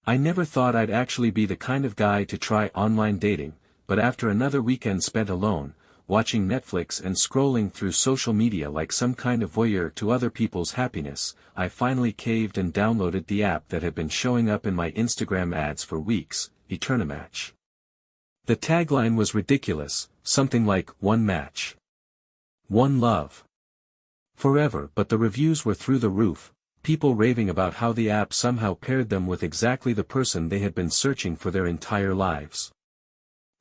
I never thought I'd actually be the kind of guy to try online dating, but after another weekend spent alone, watching Netflix and scrolling through social media like some kind of voyeur to other people's happiness, I finally caved and downloaded the app that had been showing up in my Instagram ads for weeks, Eternimatch. The tagline was ridiculous, something like, "One match. One love. Forever," but the reviews were through the roof, people raving about how the app somehow paired them with exactly the person they had been searching for their entire lives.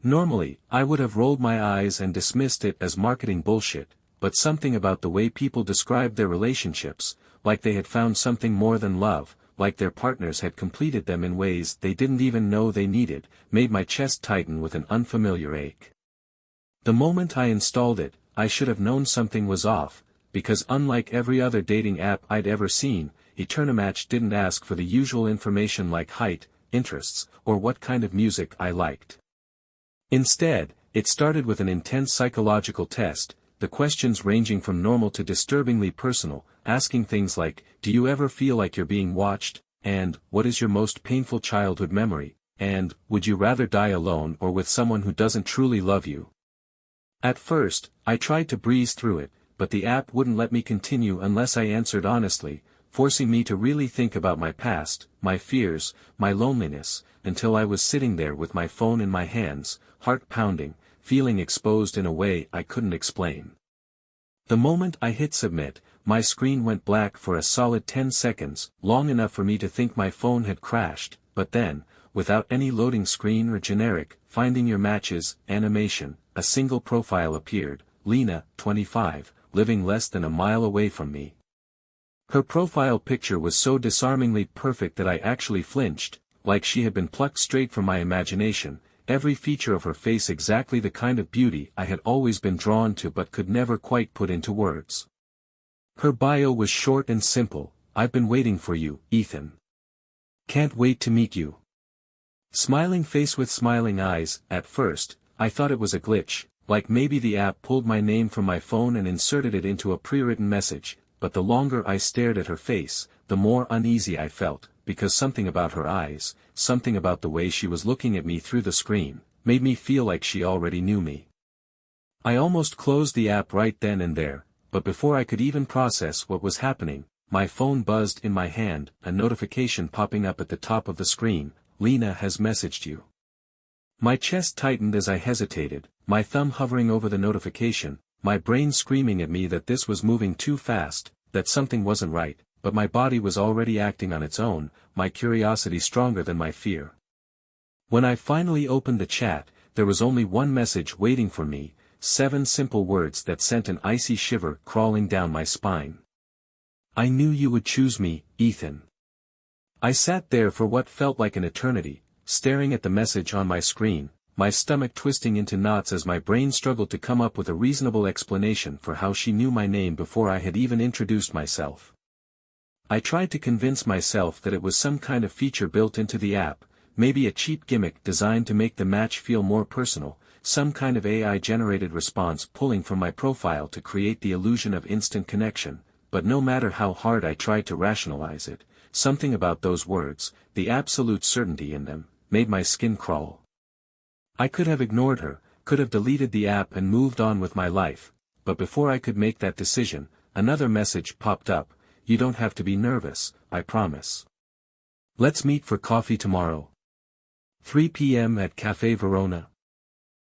Normally, I would have rolled my eyes and dismissed it as marketing bullshit, but something about the way people described their relationships, like they had found something more than love, like their partners had completed them in ways they didn't even know they needed, made my chest tighten with an unfamiliar ache. The moment I installed it, I should have known something was off, because unlike every other dating app I'd ever seen, Eternimatch didn't ask for the usual information like height, interests, or what kind of music I liked. Instead, it started with an intense psychological test, the questions ranging from normal to disturbingly personal, asking things like, "Do you ever feel like you're being watched?" and "What is your most painful childhood memory?" and "Would you rather die alone or with someone who doesn't truly love you?" At first, I tried to breeze through it, but the app wouldn't let me continue unless I answered honestly, forcing me to really think about my past, my fears, my loneliness, until I was sitting there with my phone in my hands, heart pounding, feeling exposed in a way I couldn't explain. The moment I hit submit, my screen went black for a solid 10 seconds, long enough for me to think my phone had crashed, but then, without any loading screen or generic, finding your matches, animation, a single profile appeared, Lena, 25, living less than a mile away from me. Her profile picture was so disarmingly perfect that I actually flinched, like she had been plucked straight from my imagination, every feature of her face exactly the kind of beauty I had always been drawn to but could never quite put into words. Her bio was short and simple, "I've been waiting for you, Ethan. Can't wait to meet you." Smiling face with smiling eyes. At first, I thought it was a glitch, like maybe the app pulled my name from my phone and inserted it into a pre-written message, but the longer I stared at her face, the more uneasy I felt, because something about her eyes, something about the way she was looking at me through the screen, made me feel like she already knew me. I almost closed the app right then and there, but before I could even process what was happening, my phone buzzed in my hand, a notification popping up at the top of the screen, "Lena has messaged you." My chest tightened as I hesitated, my thumb hovering over the notification, my brain screaming at me that this was moving too fast, that something wasn't right, but my body was already acting on its own, my curiosity stronger than my fear. When I finally opened the chat, there was only one message waiting for me, 7 simple words that sent an icy shiver crawling down my spine. "I knew you would choose me, Ethan." I sat there for what felt like an eternity, staring at the message on my screen, my stomach twisting into knots as my brain struggled to come up with a reasonable explanation for how she knew my name before I had even introduced myself. I tried to convince myself that it was some kind of feature built into the app, maybe a cheap gimmick designed to make the match feel more personal, some kind of AI-generated response pulling from my profile to create the illusion of instant connection, but no matter how hard I tried to rationalize it, something about those words, the absolute certainty in them, made my skin crawl. I could have ignored her, could have deleted the app and moved on with my life, but before I could make that decision, another message popped up, "You don't have to be nervous, I promise. Let's meet for coffee tomorrow. 3 p.m. at Café Verona."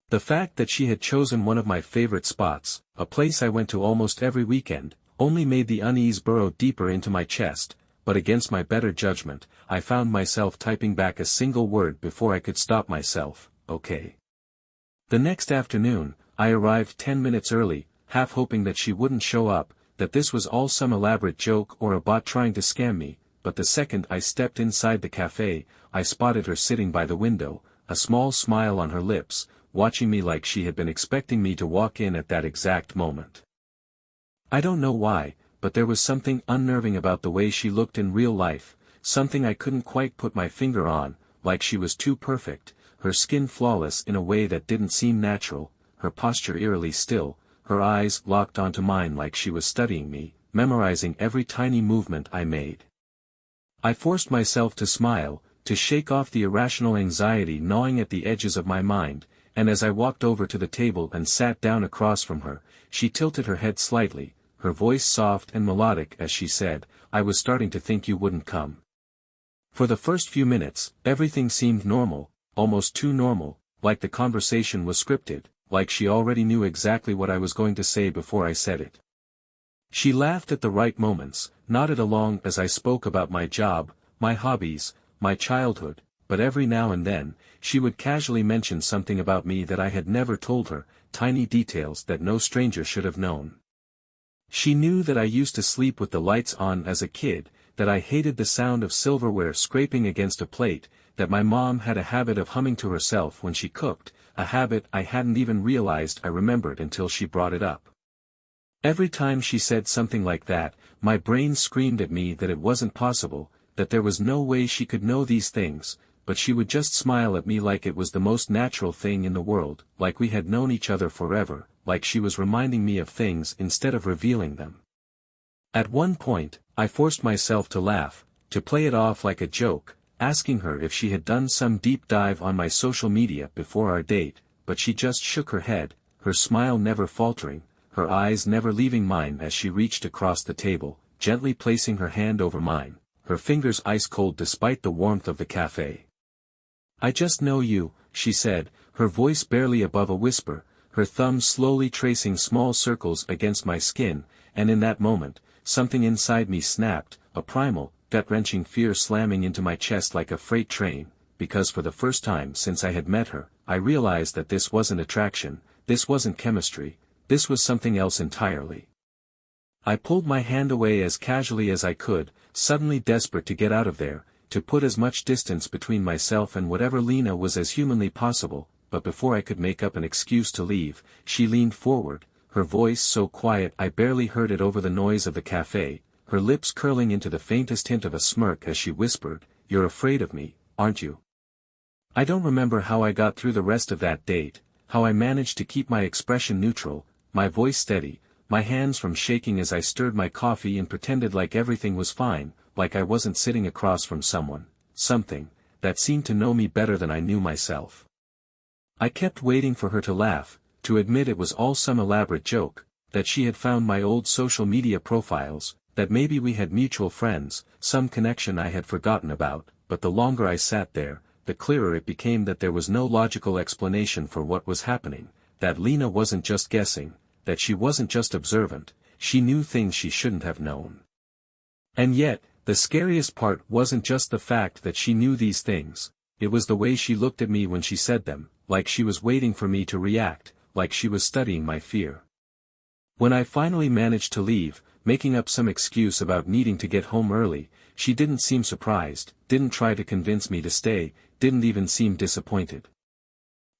The fact that she had chosen one of my favorite spots, a place I went to almost every weekend, only made the unease burrow deeper into my chest, but against my better judgment, I found myself typing back a single word before I could stop myself, "Okay." The next afternoon, I arrived 10 minutes early, half hoping that she wouldn't show up, that this was all some elaborate joke or a bot trying to scam me, but the second I stepped inside the cafe, I spotted her sitting by the window, a small smile on her lips, watching me like she had been expecting me to walk in at that exact moment. I don't know why, but there was something unnerving about the way she looked in real life, something I couldn't quite put my finger on, like she was too perfect, her skin flawless in a way that didn't seem natural, her posture eerily still, her eyes locked onto mine like she was studying me, memorizing every tiny movement I made. I forced myself to smile, to shake off the irrational anxiety gnawing at the edges of my mind, and as I walked over to the table and sat down across from her, she tilted her head slightly, her voice soft and melodic as she said, "I was starting to think you wouldn't come." For the first few minutes, everything seemed normal, almost too normal, like the conversation was scripted, like she already knew exactly what I was going to say before I said it. She laughed at the right moments, nodded along as I spoke about my job, my hobbies, my childhood, but every now and then, she would casually mention something about me that I had never told her, tiny details that no stranger should have known. She knew that I used to sleep with the lights on as a kid, that I hated the sound of silverware scraping against a plate, that my mom had a habit of humming to herself when she cooked, a habit I hadn't even realized I remembered until she brought it up. Every time she said something like that, my brain screamed at me that it wasn't possible, that there was no way she could know these things, but she would just smile at me like it was the most natural thing in the world, like we had known each other forever, like she was reminding me of things instead of revealing them. At one point, I forced myself to laugh, to play it off like a joke, asking her if she had done some deep dive on my social media before our date, but she just shook her head, her smile never faltering, her eyes never leaving mine as she reached across the table, gently placing her hand over mine, her fingers ice-cold despite the warmth of the cafe. "I just know you," she said, her voice barely above a whisper, her thumbs slowly tracing small circles against my skin, and in that moment, something inside me snapped, a primal, gut-wrenching fear slamming into my chest like a freight train, because for the first time since I had met her, I realized that this wasn't attraction, this wasn't chemistry, this was something else entirely. I pulled my hand away as casually as I could, suddenly desperate to get out of there, to put as much distance between myself and whatever Lena was as humanly possible, but before I could make up an excuse to leave, she leaned forward, her voice so quiet I barely heard it over the noise of the cafe, her lips curling into the faintest hint of a smirk as she whispered, "You're afraid of me, aren't you?" I don't remember how I got through the rest of that date, how I managed to keep my expression neutral, my voice steady, my hands from shaking as I stirred my coffee and pretended like everything was fine, like I wasn't sitting across from someone, something, that seemed to know me better than I knew myself. I kept waiting for her to laugh, to admit it was all some elaborate joke, that she had found my old social media profiles, that maybe we had mutual friends, some connection I had forgotten about, but the longer I sat there, the clearer it became that there was no logical explanation for what was happening, that Lena wasn't just guessing, that she wasn't just observant, she knew things she shouldn't have known. And yet, the scariest part wasn't just the fact that she knew these things, it was the way she looked at me when she said them, like she was waiting for me to react, like she was studying my fear. When I finally managed to leave, making up some excuse about needing to get home early, she didn't seem surprised, didn't try to convince me to stay, didn't even seem disappointed.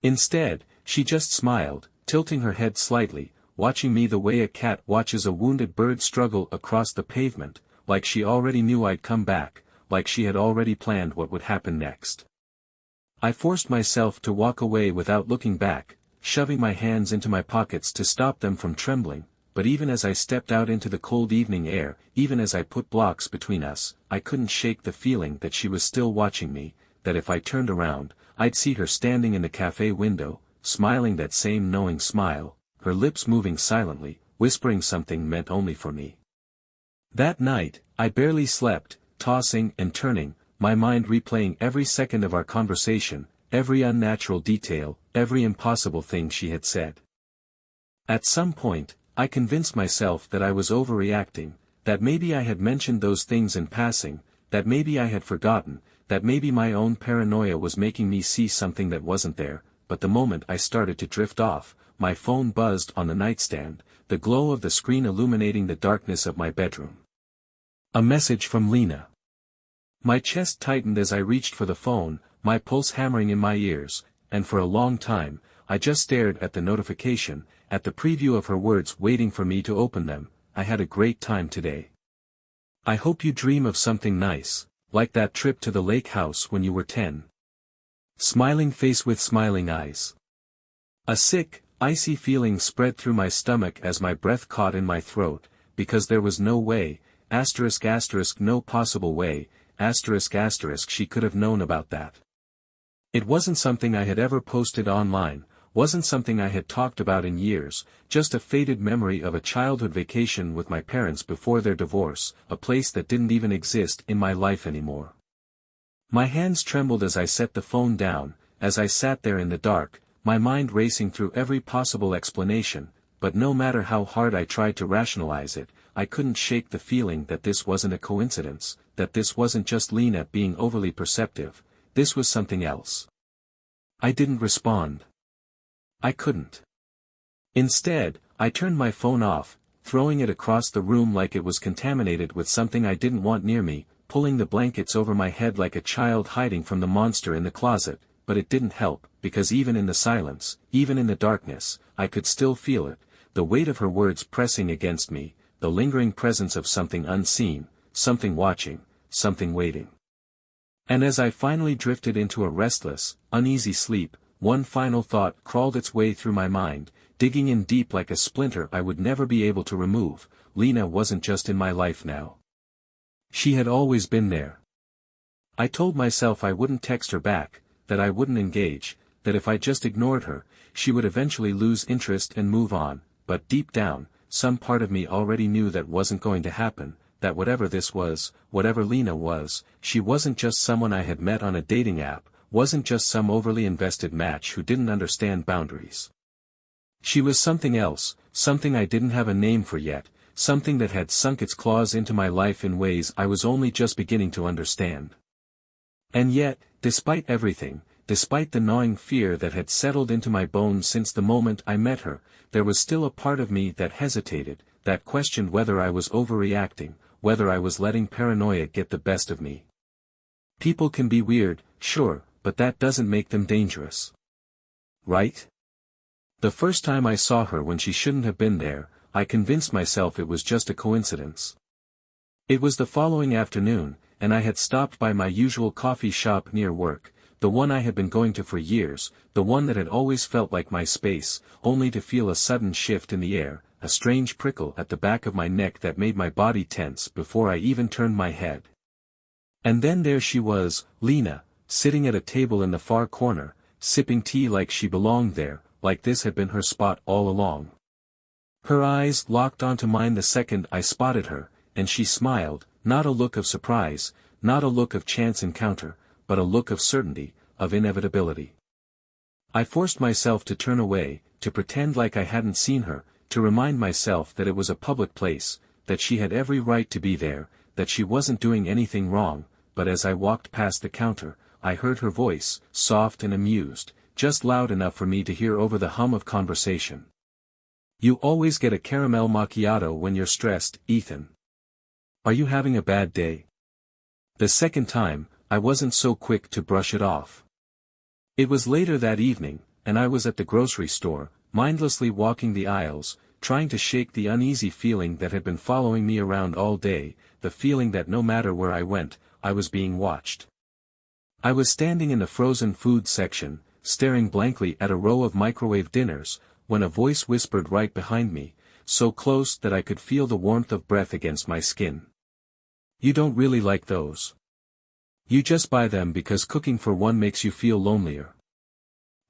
Instead, she just smiled, tilting her head slightly, watching me the way a cat watches a wounded bird struggle across the pavement, like she already knew I'd come back, like she had already planned what would happen next. I forced myself to walk away without looking back, shoving my hands into my pockets to stop them from trembling, but even as I stepped out into the cold evening air, even as I put blocks between us, I couldn't shake the feeling that she was still watching me, that if I turned around, I'd see her standing in the cafe window, smiling that same knowing smile, her lips moving silently, whispering something meant only for me. That night, I barely slept, tossing and turning, my mind replaying every second of our conversation, every unnatural detail, every impossible thing she had said. At some point, I convinced myself that I was overreacting, that maybe I had mentioned those things in passing, that maybe I had forgotten, that maybe my own paranoia was making me see something that wasn't there, but the moment I started to drift off, my phone buzzed on the nightstand, the glow of the screen illuminating the darkness of my bedroom. A message from Lena. My chest tightened as I reached for the phone, my pulse hammering in my ears, and for a long time, I just stared at the notification, at the preview of her words waiting for me to open them. "I had a great time today. I hope you dream of something nice, like that trip to the lake house when you were 10. Smiling face with smiling eyes." A sick, icy feeling spread through my stomach as my breath caught in my throat, because there was no way, ***, no possible way, she could have known about that. It wasn't something I had ever posted online, wasn't something I had talked about in years, just a faded memory of a childhood vacation with my parents before their divorce, a place that didn't even exist in my life anymore. My hands trembled as I set the phone down, as I sat there in the dark, my mind racing through every possible explanation, but no matter how hard I tried to rationalize it, I couldn't shake the feeling that this wasn't a coincidence, that this wasn't just Lena being overly perceptive, this was something else. I didn't respond. I couldn't. Instead, I turned my phone off, throwing it across the room like it was contaminated with something I didn't want near me, pulling the blankets over my head like a child hiding from the monster in the closet, but it didn't help, because even in the silence, even in the darkness, I could still feel it, the weight of her words pressing against me, the lingering presence of something unseen, something watching, something waiting. And as I finally drifted into a restless, uneasy sleep, one final thought crawled its way through my mind, digging in deep like a splinter I would never be able to remove. Lena wasn't just in my life now. She had always been there. I told myself I wouldn't text her back, that I wouldn't engage, that if I just ignored her, she would eventually lose interest and move on, but deep down, some part of me already knew that wasn't going to happen, that whatever this was, whatever Lena was, she wasn't just someone I had met on a dating app, wasn't just some overly invested match who didn't understand boundaries. She was something else, something I didn't have a name for yet, something that had sunk its claws into my life in ways I was only just beginning to understand. And yet, despite everything, despite the gnawing fear that had settled into my bones since the moment I met her, there was still a part of me that hesitated, that questioned whether I was overreacting, whether I was letting paranoia get the best of me. People can be weird, sure, but that doesn't make them dangerous. Right? The first time I saw her when she shouldn't have been there, I convinced myself it was just a coincidence. It was the following afternoon, and I had stopped by my usual coffee shop near work, the one I had been going to for years, the one that had always felt like my space, only to feel a sudden shift in the air, a strange prickle at the back of my neck that made my body tense before I even turned my head. And then there she was, Lena, sitting at a table in the far corner, sipping tea like she belonged there, like this had been her spot all along. Her eyes locked onto mine the second I spotted her, and she smiled, not a look of surprise, not a look of chance encounter, but a look of certainty, of inevitability. I forced myself to turn away, to pretend like I hadn't seen her, to remind myself that it was a public place, that she had every right to be there, that she wasn't doing anything wrong, but as I walked past the counter, I heard her voice, soft and amused, just loud enough for me to hear over the hum of conversation. "You always get a caramel macchiato when you're stressed, Ethan. Are you having a bad day?" The second time, I wasn't so quick to brush it off. It was later that evening, and I was at the grocery store, mindlessly walking the aisles, trying to shake the uneasy feeling that had been following me around all day, the feeling that no matter where I went, I was being watched. I was standing in the frozen food section, staring blankly at a row of microwave dinners, when a voice whispered right behind me, so close that I could feel the warmth of breath against my skin. "You don't really like those. You just buy them because cooking for one makes you feel lonelier."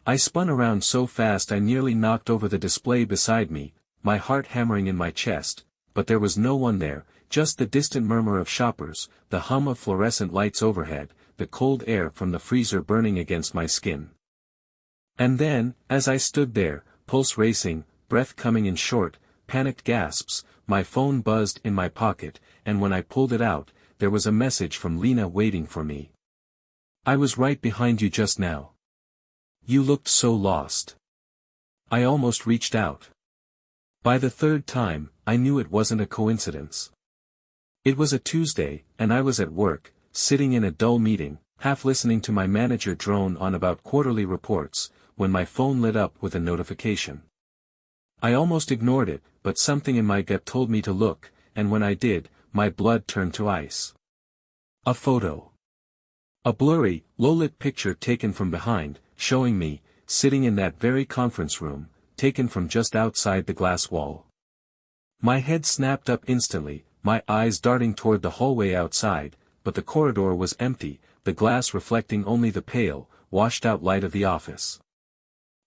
I spun around so fast I nearly knocked over the display beside me, my heart hammering in my chest, but there was no one there, just the distant murmur of shoppers, the hum of fluorescent lights overhead, the cold air from the freezer burning against my skin. And then, as I stood there, pulse racing, breath coming in short, panicked gasps, my phone buzzed in my pocket, and when I pulled it out, there was a message from Lena waiting for me. "I was right behind you just now. You looked so lost." I almost reached out. By the third time, I knew it wasn't a coincidence. It was a Tuesday, and I was at work, sitting in a dull meeting, half listening to my manager drone on about quarterly reports, when my phone lit up with a notification. I almost ignored it, but something in my gut told me to look, and when I did, my blood turned to ice. A photo. A blurry, low-lit picture taken from behind, showing me, sitting in that very conference room, taken from just outside the glass wall. My head snapped up instantly, my eyes darting toward the hallway outside, but the corridor was empty, the glass reflecting only the pale, washed-out light of the office.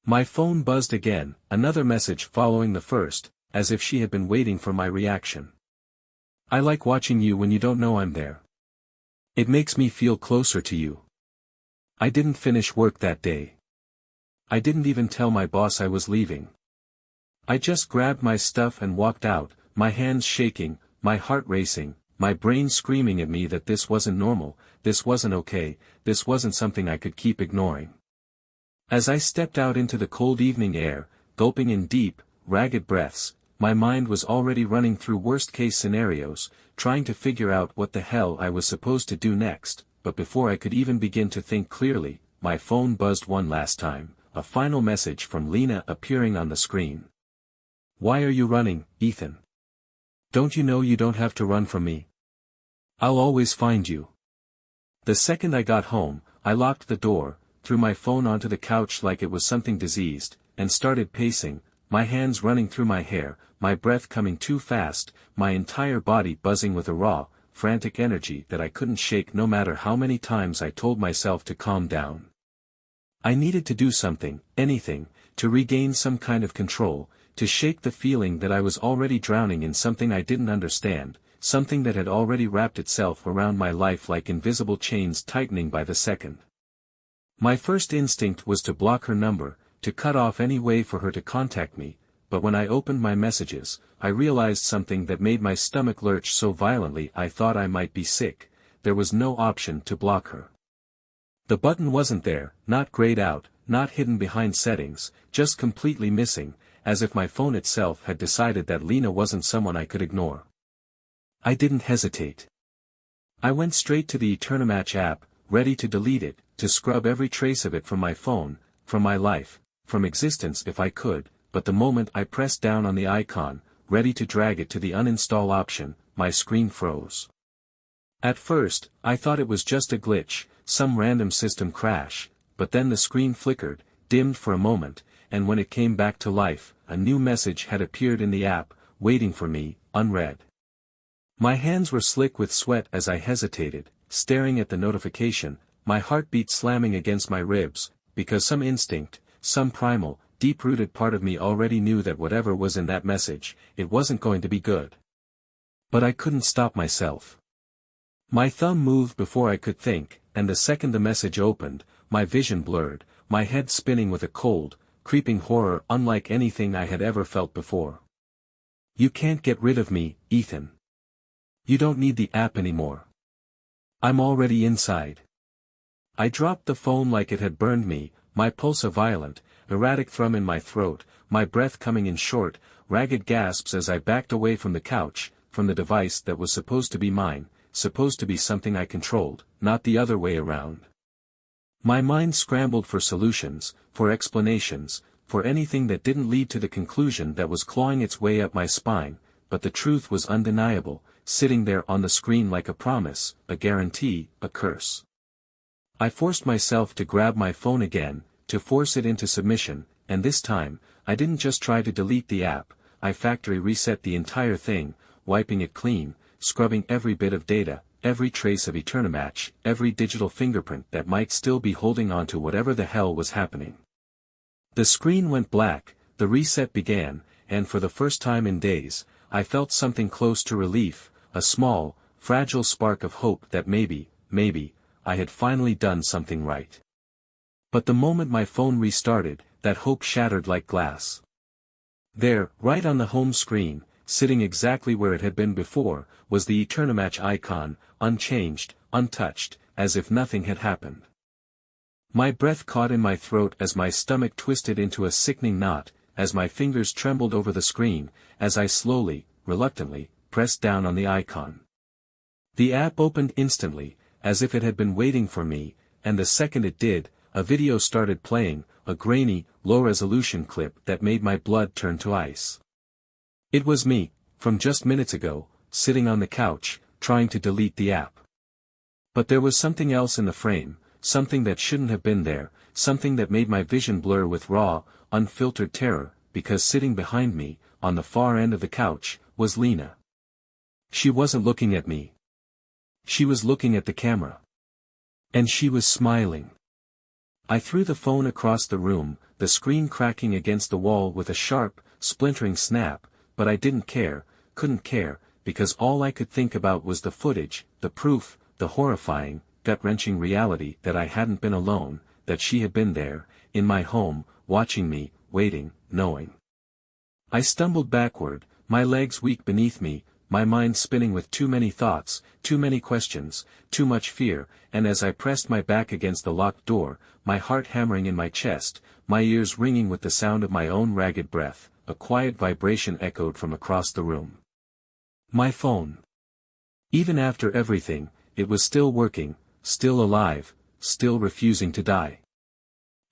My phone buzzed again, another message following the first, as if she had been waiting for my reaction. I like watching you when you don't know I'm there. It makes me feel closer to you. I didn't finish work that day. I didn't even tell my boss I was leaving. I just grabbed my stuff and walked out, my hands shaking, my heart racing, my brain screaming at me that this wasn't normal, this wasn't okay, this wasn't something I could keep ignoring. As I stepped out into the cold evening air, gulping in deep, ragged breaths, my mind was already running through worst-case scenarios, trying to figure out what the hell I was supposed to do next, but before I could even begin to think clearly, my phone buzzed one last time, a final message from Lena appearing on the screen. "Why are you running, Ethan? Don't you know you don't have to run from me? I'll always find you." The second I got home, I locked the door, threw my phone onto the couch like it was something diseased, and started pacing, my hands running through my hair, my breath coming too fast, my entire body buzzing with a raw, frantic energy that I couldn't shake no matter how many times I told myself to calm down. I needed to do something, anything, to regain some kind of control, to shake the feeling that I was already drowning in something I didn't understand, something that had already wrapped itself around my life like invisible chains tightening by the second. My first instinct was to block her number, to cut off any way for her to contact me, but when I opened my messages, I realized something that made my stomach lurch so violently I thought I might be sick. There was no option to block her. The button wasn't there, not grayed out, not hidden behind settings, just completely missing, as if my phone itself had decided that Lena wasn't someone I could ignore. I didn't hesitate. I went straight to the Eternamatch app, ready to delete it, to scrub every trace of it from my phone, from my life, from existence if I could, but the moment I pressed down on the icon, ready to drag it to the uninstall option, my screen froze. At first, I thought it was just a glitch, some random system crash, but then the screen flickered, dimmed for a moment, and when it came back to life, a new message had appeared in the app, waiting for me, unread. My hands were slick with sweat as I hesitated, staring at the notification, my heartbeat slamming against my ribs, because some instinct, some primal, deep-rooted part of me already knew that whatever was in that message, it wasn't going to be good. But I couldn't stop myself. My thumb moved before I could think, and the second the message opened, my vision blurred, my head spinning with a cold, creeping horror unlike anything I had ever felt before. "You can't get rid of me, Ethan. You don't need the app anymore. I'm already inside." I dropped the phone like it had burned me, my pulse a violent, erratic thrum in my throat, my breath coming in short, ragged gasps as I backed away from the couch, from the device that was supposed to be mine, supposed to be something I controlled, not the other way around. My mind scrambled for solutions, for explanations, for anything that didn't lead to the conclusion that was clawing its way up my spine, but the truth was undeniable, sitting there on the screen like a promise, a guarantee, a curse. I forced myself to grab my phone again, to force it into submission, and this time, I didn't just try to delete the app, I factory reset the entire thing, wiping it clean, scrubbing every bit of data, every trace of Eternamatch, every digital fingerprint that might still be holding on to whatever the hell was happening. The screen went black, the reset began, and for the first time in days, I felt something close to relief, a small, fragile spark of hope that maybe, I had finally done something right. But the moment my phone restarted, that hope shattered like glass. There, right on the home screen, sitting exactly where it had been before, was the Eternamatch icon, unchanged, untouched, as if nothing had happened. My breath caught in my throat as my stomach twisted into a sickening knot, as my fingers trembled over the screen, as I slowly, reluctantly, pressed down on the icon. The app opened instantly, as if it had been waiting for me, and the second it did, a video started playing, a grainy, low-resolution clip that made my blood turn to ice. It was me, from just minutes ago, sitting on the couch, trying to delete the app. But there was something else in the frame, something that shouldn't have been there, something that made my vision blur with raw, unfiltered terror, because sitting behind me, on the far end of the couch, was Lena. She wasn't looking at me. She was looking at the camera. And she was smiling. I threw the phone across the room, the screen cracking against the wall with a sharp, splintering snap, but I didn't care, couldn't care, because all I could think about was the footage, the proof, the horrifying, gut-wrenching reality that I hadn't been alone, that she had been there, in my home, watching me, waiting, knowing. I stumbled backward, my legs weak beneath me, my mind spinning with too many thoughts, too many questions, too much fear, and as I pressed my back against the locked door, my heart hammering in my chest, my ears ringing with the sound of my own ragged breath, a quiet vibration echoed from across the room. My phone. Even after everything, it was still working, still alive, still refusing to die.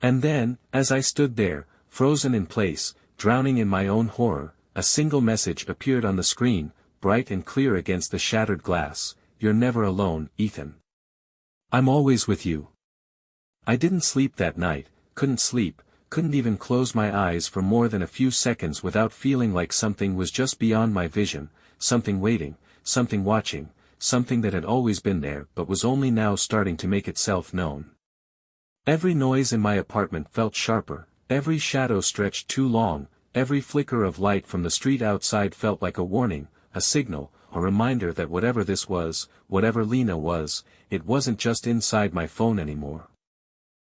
And then, as I stood there, frozen in place, drowning in my own horror, a single message appeared on the screen, bright and clear against the shattered glass: "You're never alone, Ethan. I'm always with you." I didn't sleep that night, couldn't sleep, couldn't even close my eyes for more than a few seconds without feeling like something was just beyond my vision, something waiting, something watching, something that had always been there but was only now starting to make itself known. Every noise in my apartment felt sharper, every shadow stretched too long, every flicker of light from the street outside felt like a warning, a signal, a reminder that whatever this was, whatever Lena was, it wasn't just inside my phone anymore.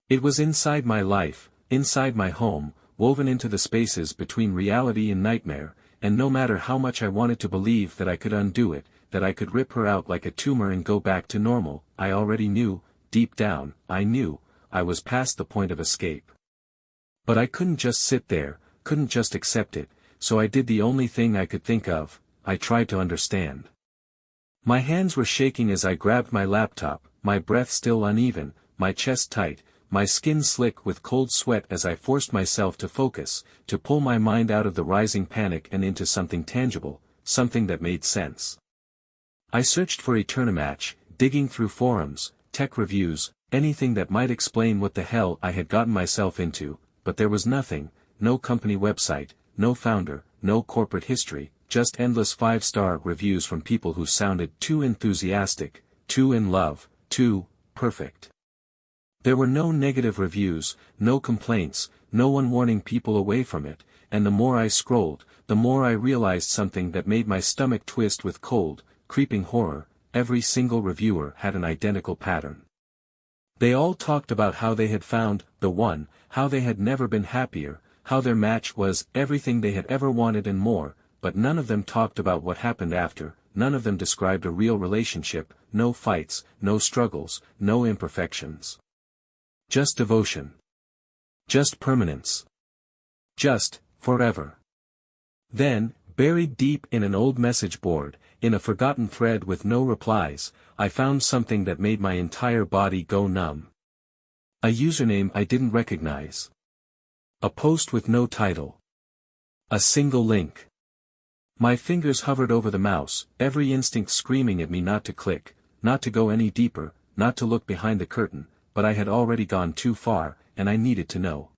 It was inside my life, inside my home, woven into the spaces between reality and nightmare, and no matter how much I wanted to believe that I could undo it, that I could rip her out like a tumor and go back to normal, I already knew, deep down, I knew, I was past the point of escape. But I couldn't just sit there, couldn't just accept it, so I did the only thing I could think of: I tried to understand. My hands were shaking as I grabbed my laptop, my breath still uneven, my chest tight, my skin slick with cold sweat as I forced myself to focus, to pull my mind out of the rising panic and into something tangible, something that made sense. I searched for Eternimatch, digging through forums, tech reviews, anything that might explain what the hell I had gotten myself into, but there was nothing, no company website, no founder, no corporate history, just endless 5-star reviews from people who sounded too enthusiastic, too in love, too perfect. There were no negative reviews, no complaints, no one warning people away from it, and the more I scrolled, the more I realized something that made my stomach twist with cold, creeping horror: every single reviewer had an identical pattern. They all talked about how they had found the one, how they had never been happier, how their match was everything they had ever wanted and more, but none of them talked about what happened after, none of them described a real relationship, no fights, no struggles, no imperfections. Just devotion. Just permanence. Just, forever. Then, buried deep in an old message board, in a forgotten thread with no replies, I found something that made my entire body go numb. A username I didn't recognize. A post with no title. A single link. My fingers hovered over the mouse, every instinct screaming at me not to click, not to go any deeper, not to look behind the curtain, but I had already gone too far, and I needed to know.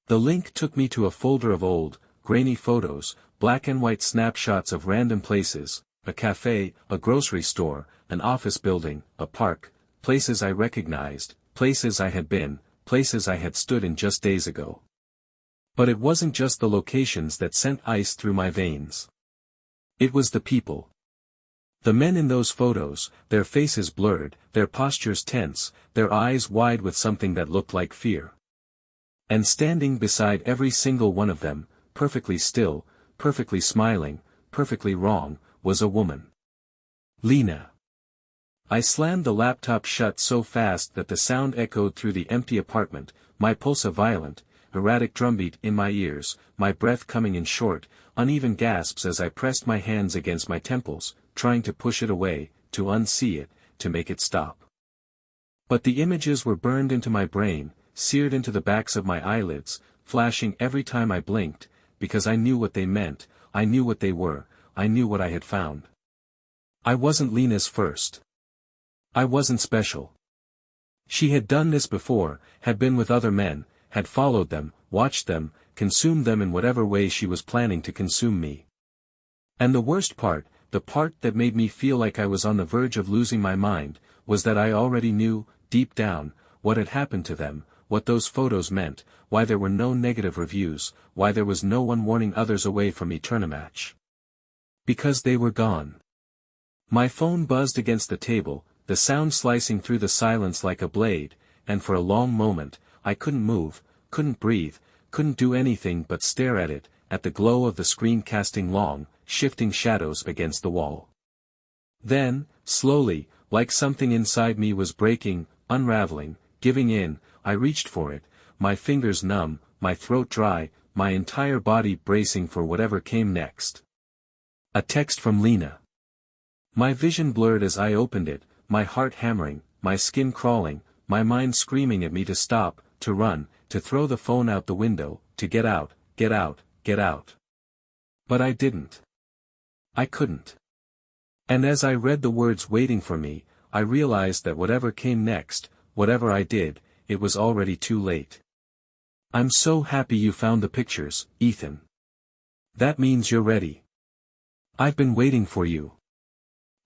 The link took me to a folder of old, grainy photos, black and white snapshots of random places: a cafe, a grocery store, an office building, a park, places I recognized, places I had been, places I had stood in just days ago. But it wasn't just the locations that sent ice through my veins. It was the people. The men in those photos, their faces blurred, their postures tense, their eyes wide with something that looked like fear. And standing beside every single one of them, perfectly still, perfectly smiling, perfectly wrong, was a woman. Lena. I slammed the laptop shut so fast that the sound echoed through the empty apartment, my pulse a violent, erratic drumbeat in my ears, my breath coming in short, uneven gasps as I pressed my hands against my temples, trying to push it away, to unsee it, to make it stop. But the images were burned into my brain, seared into the backs of my eyelids, flashing every time I blinked, because I knew what they meant, I knew what they were, I knew what I had found. I wasn't Lena's first. I wasn't special. She had done this before, had been with other men, had followed them, watched them, consumed them in whatever way she was planning to consume me. And the worst part, the part that made me feel like I was on the verge of losing my mind, was that I already knew, deep down, what had happened to them, what those photos meant, why there were no negative reviews, why there was no one warning others away from Eternimatch. Because they were gone. My phone buzzed against the table, the sound slicing through the silence like a blade, and for a long moment, I couldn't move, couldn't breathe, couldn't do anything but stare at it, at the glow of the screen casting long, shifting shadows against the wall. Then, slowly, like something inside me was breaking, unraveling, giving in, I reached for it, my fingers numb, my throat dry, my entire body bracing for whatever came next. A text from Lena. My vision blurred as I opened it, my heart hammering, my skin crawling, my mind screaming at me to stop, to run, to throw the phone out the window, to get out, get out, get out. But I didn't. I couldn't. And as I read the words waiting for me, I realized that whatever came next, whatever I did, it was already too late. I'm so happy you found the pictures, Ethan. That means you're ready. I've been waiting for you.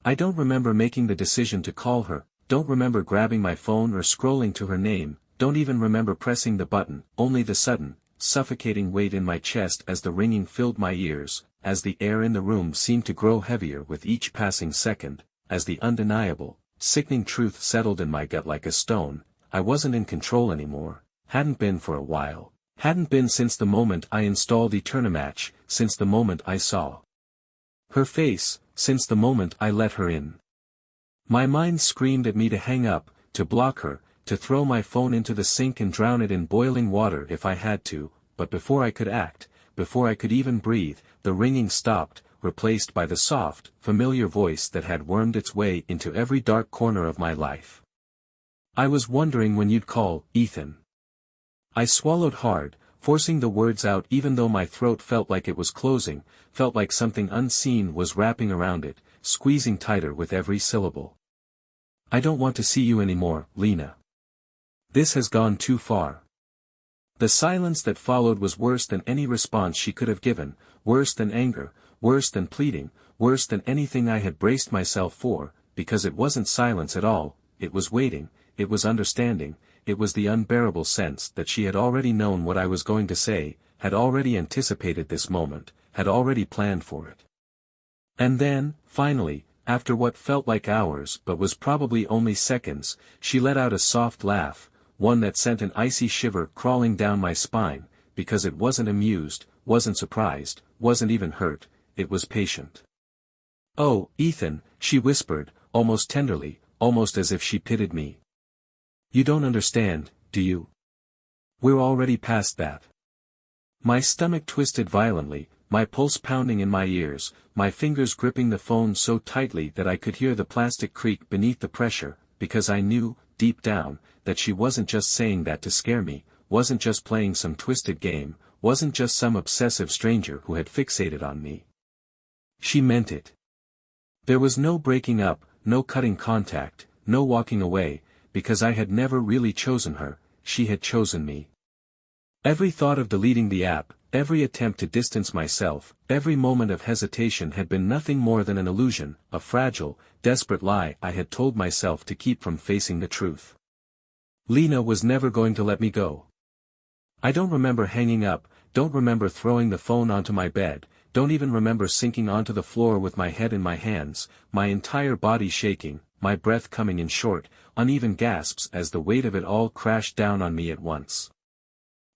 I don't remember making the decision to call her, don't remember grabbing my phone or scrolling to her name, don't even remember pressing the button, only the sudden, suffocating weight in my chest as the ringing filled my ears, as the air in the room seemed to grow heavier with each passing second, as the undeniable, sickening truth settled in my gut like a stone. I wasn't in control anymore, hadn't been for a while, hadn't been since the moment I installed Eternimatch, since the moment I saw her face, since the moment I let her in. My mind screamed at me to hang up, to block her, to throw my phone into the sink and drown it in boiling water if I had to, but before I could act, before I could even breathe, the ringing stopped, replaced by the soft, familiar voice that had wormed its way into every dark corner of my life. I was wondering when you'd call, Ethan. I swallowed hard, forcing the words out even though my throat felt like it was closing, felt like something unseen was wrapping around it, squeezing tighter with every syllable. I don't want to see you anymore, Lena. This has gone too far. The silence that followed was worse than any response she could have given, worse than anger, worse than pleading, worse than anything I had braced myself for, because it wasn't silence at all, it was waiting, it was understanding, it was the unbearable sense that she had already known what I was going to say, had already anticipated this moment, had already planned for it. And then, finally, after what felt like hours but was probably only seconds, she let out a soft laugh, one that sent an icy shiver crawling down my spine, because it wasn't amused, wasn't surprised, wasn't even hurt, it was patient. Oh, Ethan, she whispered, almost tenderly, almost as if she pitied me. You don't understand, do you? We're already past that. My stomach twisted violently, my pulse pounding in my ears, my fingers gripping the phone so tightly that I could hear the plastic creak beneath the pressure, because I knew, deep down, that she wasn't just saying that to scare me, wasn't just playing some twisted game, wasn't just some obsessive stranger who had fixated on me. She meant it. There was no breaking up, no cutting contact, no walking away, because I had never really chosen her, she had chosen me. Every thought of deleting the app, every attempt to distance myself, every moment of hesitation had been nothing more than an illusion, a fragile, desperate lie I had told myself to keep from facing the truth. Lena was never going to let me go. I don't remember hanging up, don't remember throwing the phone onto my bed, don't even remember sinking onto the floor with my head in my hands, my entire body shaking, my breath coming in short, uneven gasps as the weight of it all crashed down on me at once.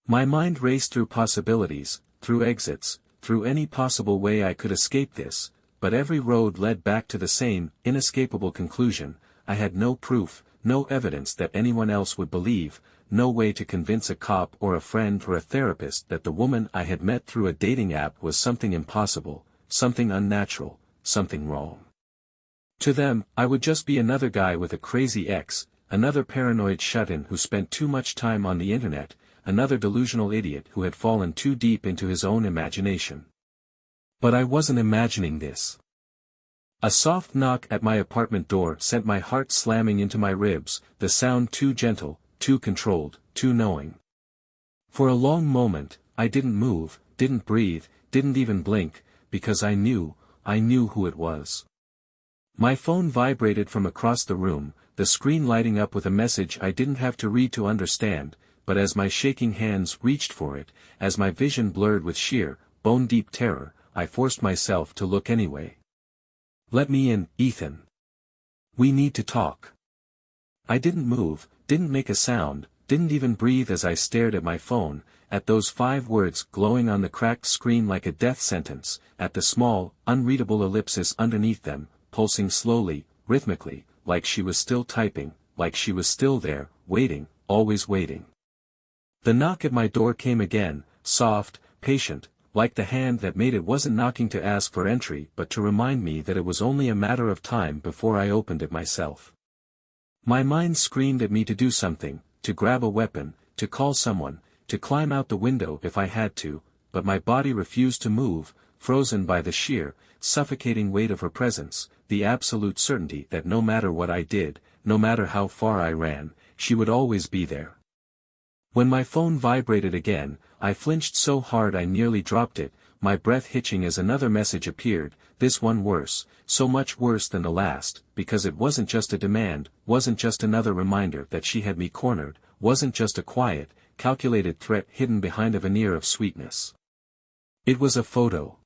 My mind raced through possibilities, through exits, through any possible way I could escape this, but every road led back to the same, inescapable conclusion. I had no proof, no evidence that anyone else would believe, no way to convince a cop or a friend or a therapist that the woman I had met through a dating app was something impossible, something unnatural, something wrong. To them, I would just be another guy with a crazy ex, another paranoid shut-in who spent too much time on the internet, another delusional idiot who had fallen too deep into his own imagination. But I wasn't imagining this. A soft knock at my apartment door sent my heart slamming into my ribs, the sound too gentle, too controlled, too knowing. For a long moment, I didn't move, didn't breathe, didn't even blink, because I knew I knew who it was. My phone vibrated from across the room, the screen lighting up with a message I didn't have to read to understand, but as my shaking hands reached for it, as my vision blurred with sheer, bone-deep terror, I forced myself to look anyway. "Let me in, Ethan. We need to talk." I didn't move, didn't make a sound, didn't even breathe as I stared at my phone, at those 5 words glowing on the cracked screen like a death sentence, at the small, unreadable ellipsis underneath them, pulsing slowly, rhythmically, like she was still typing, like she was still there, waiting, always waiting. The knock at my door came again, soft, patient, like the hand that made it wasn't knocking to ask for entry but to remind me that it was only a matter of time before I opened it myself. My mind screamed at me to do something, to grab a weapon, to call someone, to climb out the window if I had to, but my body refused to move, frozen by the sheer, suffocating weight of her presence, the absolute certainty that no matter what I did, no matter how far I ran, she would always be there. When my phone vibrated again, I flinched so hard I nearly dropped it, my breath hitching as another message appeared, this one worse, so much worse than the last, because it wasn't just a demand, wasn't just another reminder that she had me cornered, wasn't just a quiet, calculated threat hidden behind a veneer of sweetness. It was a photo.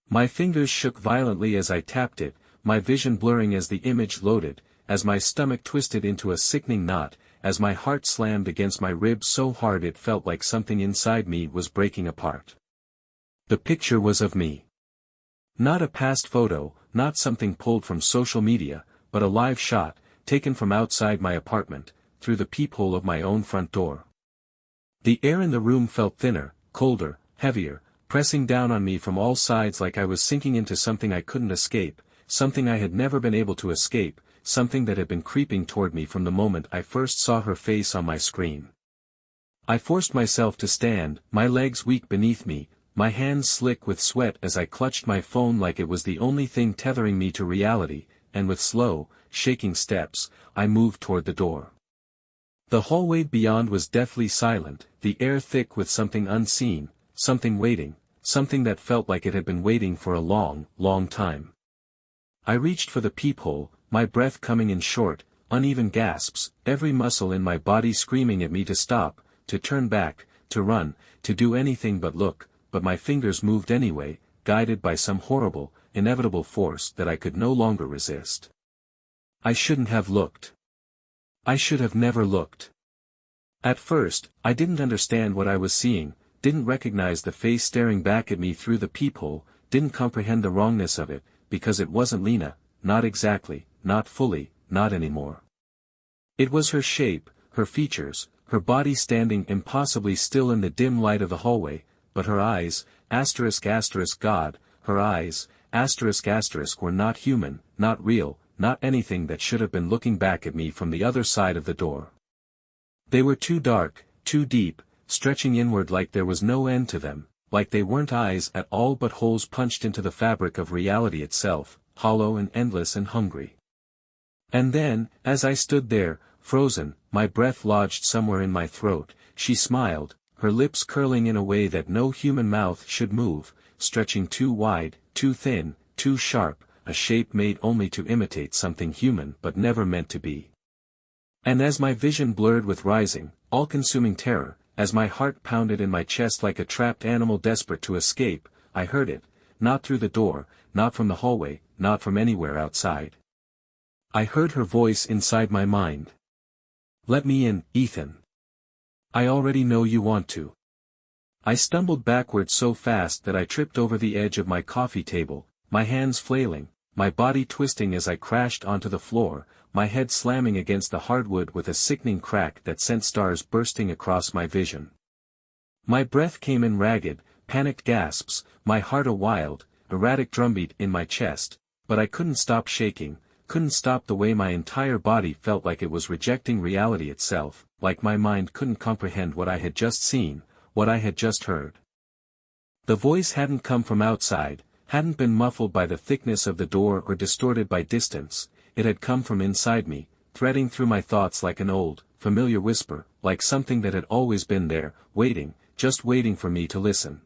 My fingers shook violently as I tapped it, my vision blurring as the image loaded, as my stomach twisted into a sickening knot, as my heart slammed against my ribs so hard it felt like something inside me was breaking apart. The picture was of me. Not a past photo, not something pulled from social media, but a live shot, taken from outside my apartment, through the peephole of my own front door. The air in the room felt thinner, colder, heavier, pressing down on me from all sides like I was sinking into something I couldn't escape, something I had never been able to escape, something that had been creeping toward me from the moment I first saw her face on my screen. I forced myself to stand, my legs weak beneath me, my hands slick with sweat as I clutched my phone like it was the only thing tethering me to reality, and with slow, shaking steps, I moved toward the door. The hallway beyond was deathly silent, the air thick with something unseen, something waiting, something that felt like it had been waiting for a long, long time. I reached for the peephole, my breath coming in short, uneven gasps, every muscle in my body screaming at me to stop, to turn back, to run, to do anything but look, but my fingers moved anyway, guided by some horrible, inevitable force that I could no longer resist. I shouldn't have looked. I should have never looked. At first, I didn't understand what I was seeing, didn't recognize the face staring back at me through the peephole, didn't comprehend the wrongness of it, because it wasn't Lena, not exactly, not fully, not anymore. It was her shape, her features, her body standing impossibly still in the dim light of the hallway, but her eyes, God, her eyes, were not human, not real, not anything that should have been looking back at me from the other side of the door. They were too dark, too deep, stretching inward like there was no end to them, like they weren't eyes at all but holes punched into the fabric of reality itself, hollow and endless and hungry. And then, as I stood there, frozen, my breath lodged somewhere in my throat, she smiled, her lips curling in a way that no human mouth should move, stretching too wide, too thin, too sharp, a shape made only to imitate something human but never meant to be. And as my vision blurred with rising, all-consuming terror, as my heart pounded in my chest like a trapped animal desperate to escape, I heard it, not through the door, not from the hallway, not from anywhere outside. I heard her voice inside my mind. "Let me in, Ethan. I already know you want to." I stumbled backward so fast that I tripped over the edge of my coffee table, my hands flailing, my body twisting as I crashed onto the floor, my head slamming against the hardwood with a sickening crack that sent stars bursting across my vision. My breath came in ragged, panicked gasps, my heart a wild, erratic drumbeat in my chest, but I couldn't stop shaking, couldn't stop the way my entire body felt like it was rejecting reality itself, like my mind couldn't comprehend what I had just seen, what I had just heard. The voice hadn't come from outside, hadn't been muffled by the thickness of the door or distorted by distance, it had come from inside me, threading through my thoughts like an old, familiar whisper, like something that had always been there, waiting, just waiting for me to listen.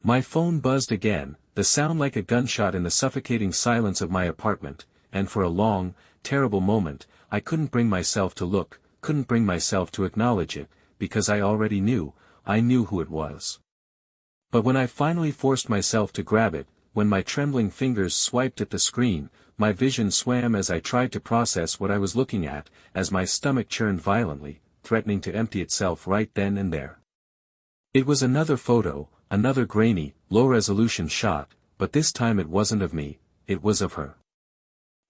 My phone buzzed again, the sound like a gunshot in the suffocating silence of my apartment, and for a long, terrible moment, I couldn't bring myself to look, couldn't bring myself to acknowledge it, because I already knew, I knew who it was. But when I finally forced myself to grab it, when my trembling fingers swiped at the screen, my vision swam as I tried to process what I was looking at, as my stomach churned violently, threatening to empty itself right then and there. It was another photo, another grainy, low-resolution shot, but this time it wasn't of me, it was of her.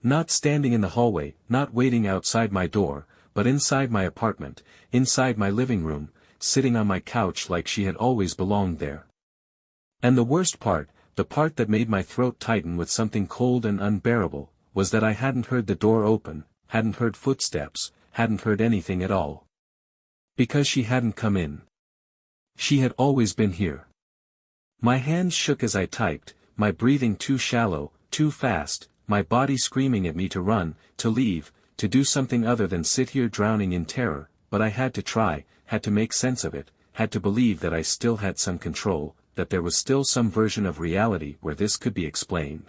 Not standing in the hallway, not waiting outside my door, but inside my apartment, inside my living room, sitting on my couch like she had always belonged there. And the worst part, the part that made my throat tighten with something cold and unbearable, was that I hadn't heard the door open, hadn't heard footsteps, hadn't heard anything at all. Because she hadn't come in. She had always been here. My hands shook as I typed, my breathing too shallow, too fast, my body screaming at me to run, to leave, to do something other than sit here drowning in terror, but I had to try, had to make sense of it, had to believe that I still had some control, that there was still some version of reality where this could be explained.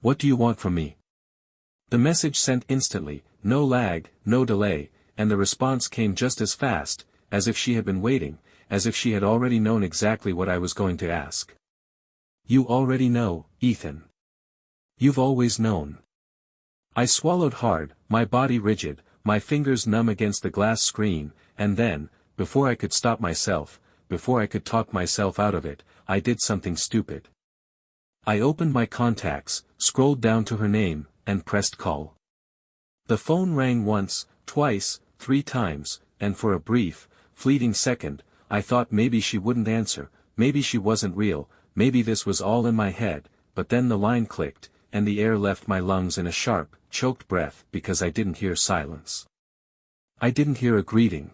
"What do you want from me?" The message sent instantly, no lag, no delay, and the response came just as fast, as if she had been waiting, as if she had already known exactly what I was going to ask. "You already know, Ethan. You've always known." I swallowed hard, my body rigid, my fingers numb against the glass screen, and then, before I could stop myself, before I could talk myself out of it, I did something stupid. I opened my contacts, scrolled down to her name, and pressed call. The phone rang once, twice, 3 times, and for a brief, fleeting second, I thought maybe she wouldn't answer, maybe she wasn't real, maybe this was all in my head, but then the line clicked, and the air left my lungs in a sharp, choked breath because I didn't hear silence. I didn't hear a greeting.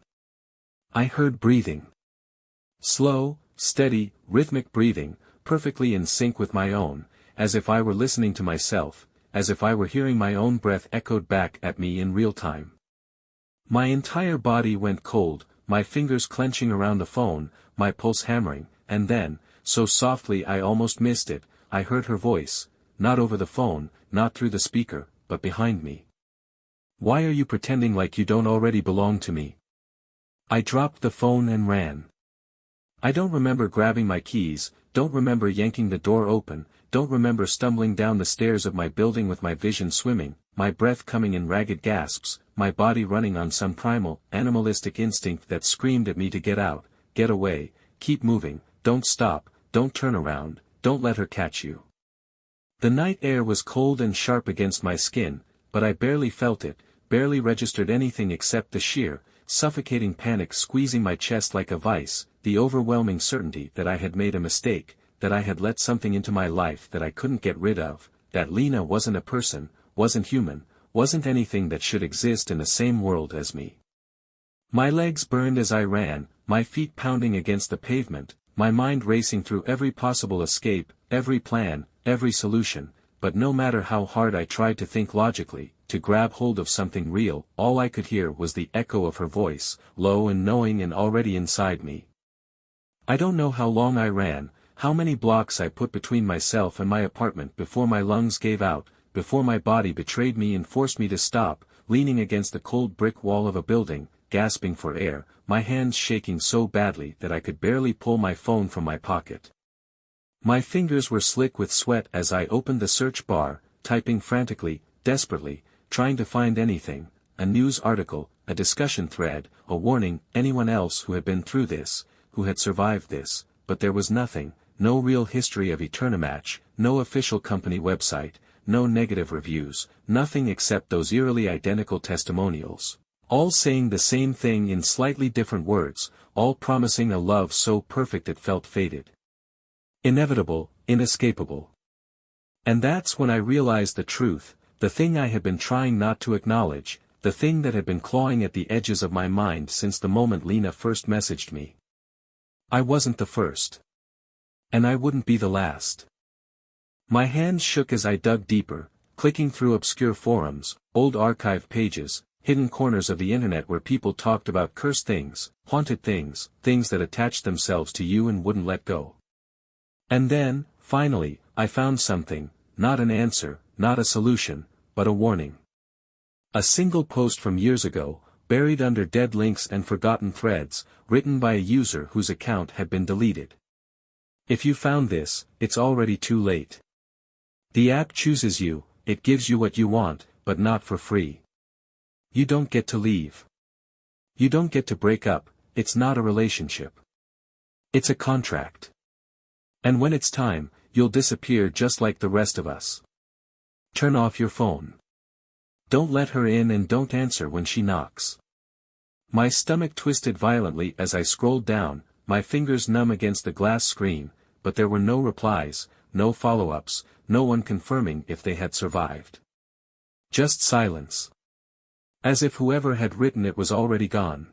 I heard breathing. Slow, steady, rhythmic breathing, perfectly in sync with my own, as if I were listening to myself, as if I were hearing my own breath echoed back at me in real time. My entire body went cold, my fingers clenching around the phone, my pulse hammering, and then, so softly I almost missed it, I heard her voice, not over the phone, not through the speaker, but behind me. "Why are you pretending like you don't already belong to me?" I dropped the phone and ran. I don't remember grabbing my keys, don't remember yanking the door open, don't remember stumbling down the stairs of my building with my vision swimming, my breath coming in ragged gasps, my body running on some primal, animalistic instinct that screamed at me to get out, get away, keep moving, don't stop, don't turn around, don't let her catch you. The night air was cold and sharp against my skin, but I barely felt it, barely registered anything except the sheer, suffocating panic squeezing my chest like a vice, the overwhelming certainty that I had made a mistake, that I had let something into my life that I couldn't get rid of, that Lena wasn't a person, wasn't human, wasn't anything that should exist in the same world as me. My legs burned as I ran, my feet pounding against the pavement, my mind racing through every possible escape, every plan, every solution, but no matter how hard I tried to think logically, to grab hold of something real, all I could hear was the echo of her voice, low and knowing and already inside me. I don't know how long I ran, how many blocks I put between myself and my apartment before my lungs gave out, before my body betrayed me and forced me to stop, leaning against the cold brick wall of a building, gasping for air, my hands shaking so badly that I could barely pull my phone from my pocket. My fingers were slick with sweat as I opened the search bar, typing frantically, desperately, trying to find anything, a news article, a discussion thread, a warning, anyone else who had been through this, who had survived this, but there was nothing, no real history of Eternimatch, no official company website, no negative reviews, nothing except those eerily identical testimonials, all saying the same thing in slightly different words, all promising a love so perfect it felt fated. Inevitable, inescapable. And that's when I realized the truth, the thing I had been trying not to acknowledge, the thing that had been clawing at the edges of my mind since the moment Lena first messaged me. I wasn't the first. And I wouldn't be the last. My hands shook as I dug deeper, clicking through obscure forums, old archive pages, hidden corners of the internet where people talked about cursed things, haunted things, things that attached themselves to you and wouldn't let go. And then, Finally, I found something, not an answer, not a solution, but a warning. A single post from years ago, buried under dead links and forgotten threads, written by a user whose account had been deleted. If you found this, it's already too late. The app chooses you, it gives you what you want, but not for free. You don't get to leave. You don't get to break up, it's not a relationship. It's a contract. And when it's time, you'll disappear just like the rest of us. Turn off your phone. Don't let her in and don't answer when she knocks. My stomach twisted violently as I scrolled down, my fingers numb against the glass screen, but there were no replies, no follow-ups, no one confirming if they had survived. Just silence. As if whoever had written it was already gone.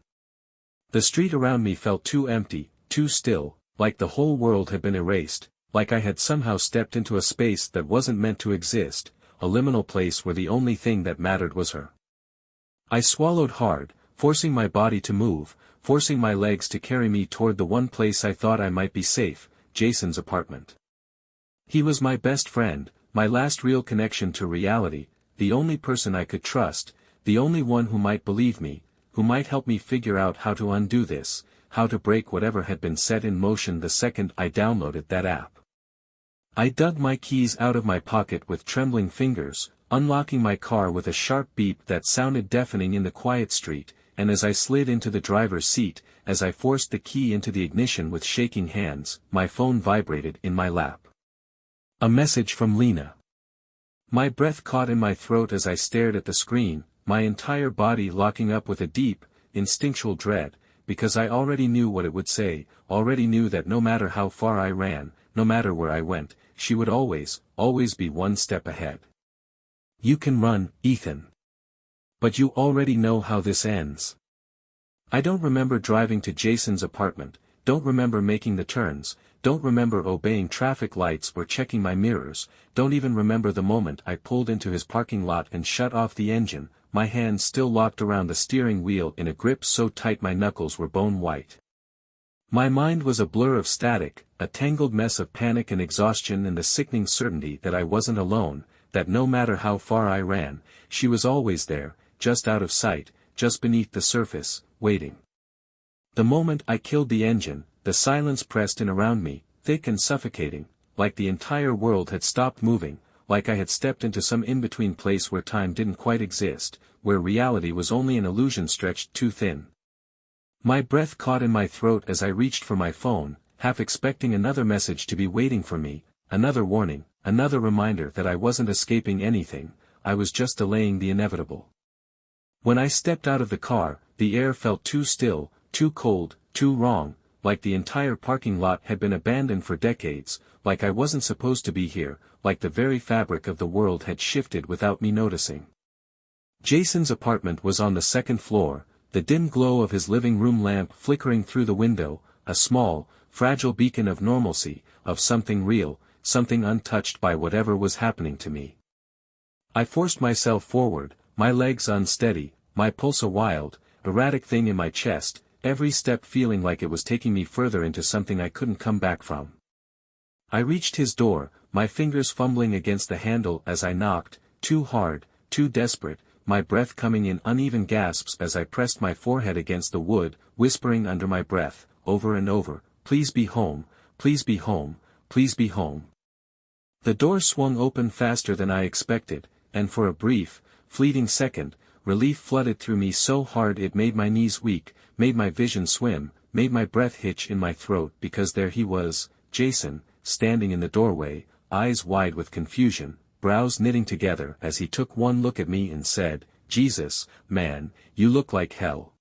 The street around me felt too empty, too still, like the whole world had been erased, like I had somehow stepped into a space that wasn't meant to exist, a liminal place where the only thing that mattered was her. I swallowed hard, forcing my body to move, forcing my legs to carry me toward the one place I thought I might be safe, Jason's apartment. He was my best friend, my last real connection to reality, the only person I could trust, the only one who might believe me, who might help me figure out how to undo this, how to break whatever had been set in motion the second I downloaded that app. I dug my keys out of my pocket with trembling fingers, unlocking my car with a sharp beep that sounded deafening in the quiet street, and as I slid into the driver's seat, as I forced the key into the ignition with shaking hands, my phone vibrated in my lap. A message from Lena. My breath caught in my throat as I stared at the screen, my entire body locking up with a deep, instinctual dread, because I already knew what it would say, already knew that no matter how far I ran, no matter where I went, she would always, always be one step ahead. You can run, Ethan. But you already know how this ends. I don't remember driving to Jason's apartment, don't remember making the turns, don't remember obeying traffic lights or checking my mirrors, don't even remember the moment I pulled into his parking lot and shut off the engine, my hands still locked around the steering wheel in a grip so tight my knuckles were bone white. My mind was a blur of static, a tangled mess of panic and exhaustion and the sickening certainty that I wasn't alone, that no matter how far I ran, she was always there, just out of sight, just beneath the surface, waiting. The moment I killed the engine, the silence pressed in around me, thick and suffocating, like the entire world had stopped moving, like I had stepped into some in-between place where time didn't quite exist, where reality was only an illusion stretched too thin. My breath caught in my throat as I reached for my phone, half expecting another message to be waiting for me, another warning, another reminder that I wasn't escaping anything, I was just delaying the inevitable. When I stepped out of the car, the air felt too still, too cold, too wrong, like the entire parking lot had been abandoned for decades, like I wasn't supposed to be here, like the very fabric of the world had shifted without me noticing. Jason's apartment was on the second floor, the dim glow of his living room lamp flickering through the window, a small, fragile beacon of normalcy, of something real, something untouched by whatever was happening to me. I forced myself forward, my legs unsteady, my pulse a wild, erratic thing in my chest, every step feeling like it was taking me further into something I couldn't come back from. I reached his door, my fingers fumbling against the handle as I knocked, too hard, too desperate, my breath coming in uneven gasps as I pressed my forehead against the wood, whispering under my breath, over and over, "Please be home, please be home, please be home." The door swung open faster than I expected, and for a brief, fleeting second, relief flooded through me so hard it made my knees weak, made my vision swim, made my breath hitch in my throat because there he was, Jason, standing in the doorway, eyes wide with confusion, brows knitting together as he took one look at me and said, "Jesus, man, you look like hell."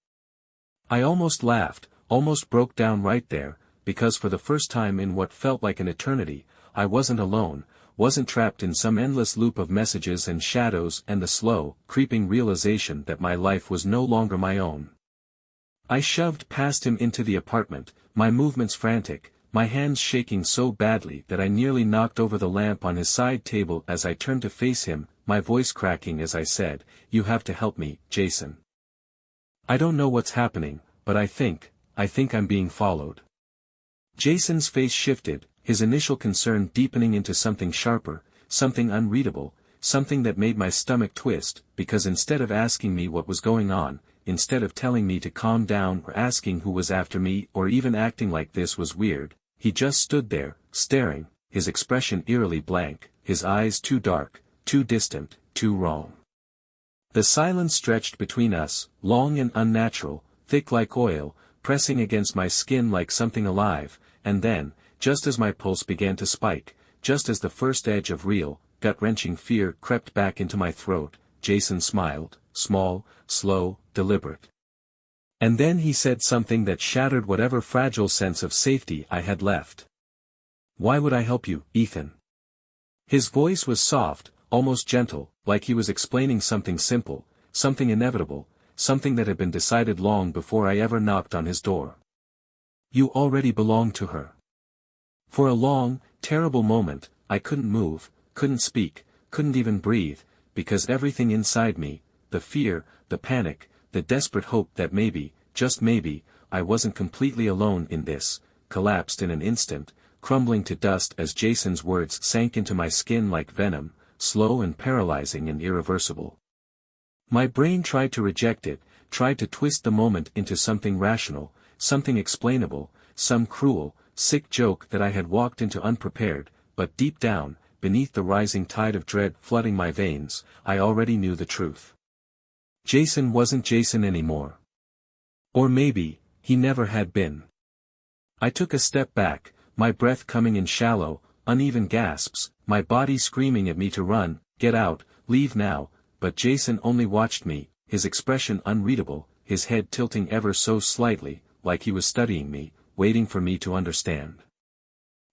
I almost laughed, almost broke down right there, because for the first time in what felt like an eternity, I wasn't alone, wasn't trapped in some endless loop of messages and shadows and the slow, creeping realization that my life was no longer my own. I shoved past him into the apartment, my movements frantic, my hands shaking so badly that I nearly knocked over the lamp on his side table as I turned to face him, my voice cracking as I said, "You have to help me, Jason. I don't know what's happening, but I think I'm being followed." Jason's face shifted, his initial concern deepening into something sharper, something unreadable, something that made my stomach twist, because instead of asking me what was going on, instead of telling me to calm down or asking who was after me or even acting like this was weird, he just stood there, staring, his expression eerily blank, his eyes too dark, too distant, too wrong. The silence stretched between us, long and unnatural, thick like oil, pressing against my skin like something alive, and then, just as my pulse began to spike, just as the first edge of real, gut-wrenching fear crept back into my throat, Jason smiled, small, slow, deliberate. And then he said something that shattered whatever fragile sense of safety I had left. "Why would I help you, Ethan?" His voice was soft, almost gentle, like he was explaining something simple, something inevitable, something that had been decided long before I ever knocked on his door. "You already belong to her." For a long, terrible moment, I couldn't move, couldn't speak, couldn't even breathe, because everything inside me, the fear, the panic, the desperate hope that maybe, just maybe, I wasn't completely alone in this, collapsed in an instant, crumbling to dust as Jason's words sank into my skin like venom, slow and paralyzing and irreversible. My brain tried to reject it, tried to twist the moment into something rational, something explainable, some cruel, sick joke that I had walked into unprepared, but deep down, beneath the rising tide of dread flooding my veins, I already knew the truth. Jason wasn't Jason anymore. Or maybe, he never had been. I took a step back, my breath coming in shallow, uneven gasps, my body screaming at me to run, get out, leave now, but Jason only watched me, his expression unreadable, his head tilting ever so slightly, like he was studying me, waiting for me to understand.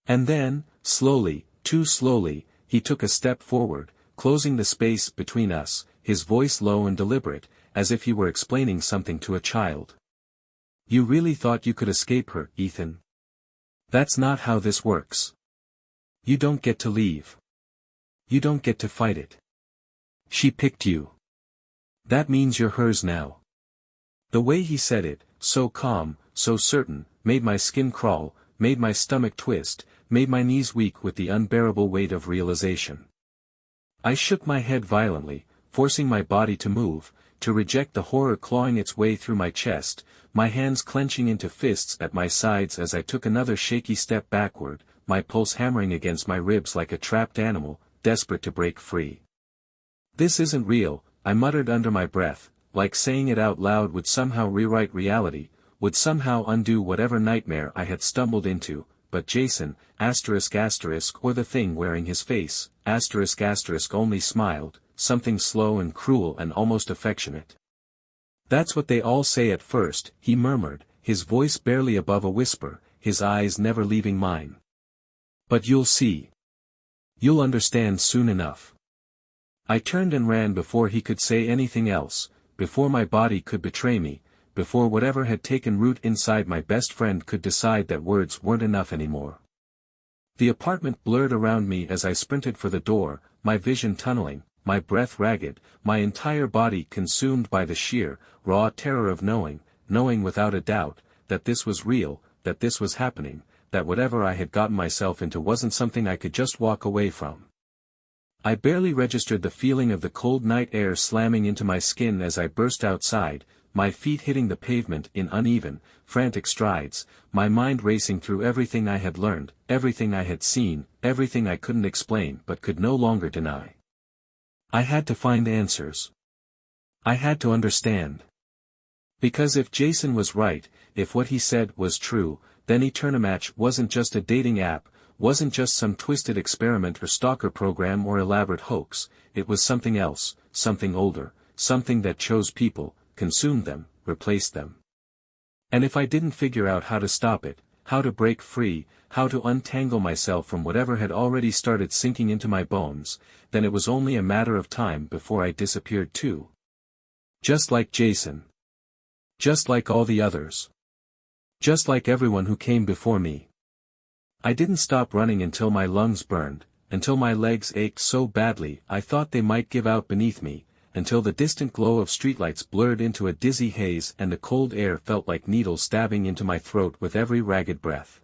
And then, slowly, too slowly, he took a step forward, closing the space between us, his voice low and deliberate, as if he were explaining something to a child. "You really thought you could escape her, Ethan? That's not how this works. You don't get to leave. You don't get to fight it. She picked you. That means you're hers now." The way he said it, so calm, so certain, made my skin crawl, made my stomach twist, made my knees weak with the unbearable weight of realization. I shook my head violently, forcing my body to move, to reject the horror clawing its way through my chest, my hands clenching into fists at my sides as I took another shaky step backward, my pulse hammering against my ribs like a trapped animal, desperate to break free. "This isn't real," I muttered under my breath, like saying it out loud would somehow rewrite reality, would somehow undo whatever nightmare I had stumbled into, but Jason, or the thing wearing his face, only smiled, something slow and cruel and almost affectionate. "That's what they all say at first," he murmured, his voice barely above a whisper, his eyes never leaving mine. "But you'll see. You'll understand soon enough." I turned and ran before he could say anything else, before my body could betray me, before whatever had taken root inside my best friend could decide that words weren't enough anymore. The apartment blurred around me as I sprinted for the door, my vision tunneling, my breath ragged, my entire body consumed by the sheer, raw terror of knowing without a doubt, that this was real, that this was happening, that whatever I had gotten myself into wasn't something I could just walk away from. I barely registered the feeling of the cold night air slamming into my skin as I burst outside, my feet hitting the pavement in uneven, frantic strides, my mind racing through everything I had learned, everything I had seen, everything I couldn't explain but could no longer deny. I had to find answers. I had to understand. Because if Jason was right, if what he said was true, then Eternimatch wasn't just a dating app, wasn't just some twisted experiment or stalker program or elaborate hoax, it was something else, something older, something that chose people, consumed them, replaced them. And if I didn't figure out how to stop it, how to break free, how to untangle myself from whatever had already started sinking into my bones, then it was only a matter of time before I disappeared too. Just like Jason. Just like all the others. Just like everyone who came before me. I didn't stop running until my lungs burned, until my legs ached so badly I thought they might give out beneath me, until the distant glow of streetlights blurred into a dizzy haze and the cold air felt like needles stabbing into my throat with every ragged breath.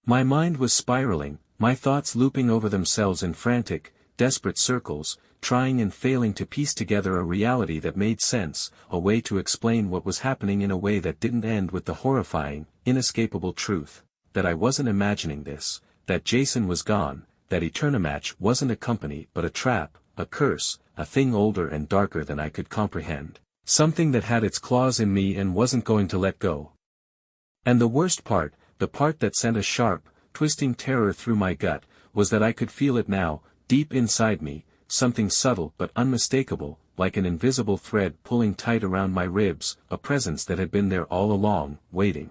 My mind was spiraling, my thoughts looping over themselves in frantic, desperate circles, trying and failing to piece together a reality that made sense, a way to explain what was happening in a way that didn't end with the horrifying, inescapable truth, that I wasn't imagining this, that Jason was gone, that Eternimatch wasn't a company but a trap, a curse, a thing older and darker than I could comprehend, something that had its claws in me and wasn't going to let go. And the worst part, the part that sent a sharp, twisting terror through my gut, was that I could feel it now, deep inside me, something subtle but unmistakable, like an invisible thread pulling tight around my ribs, a presence that had been there all along, waiting.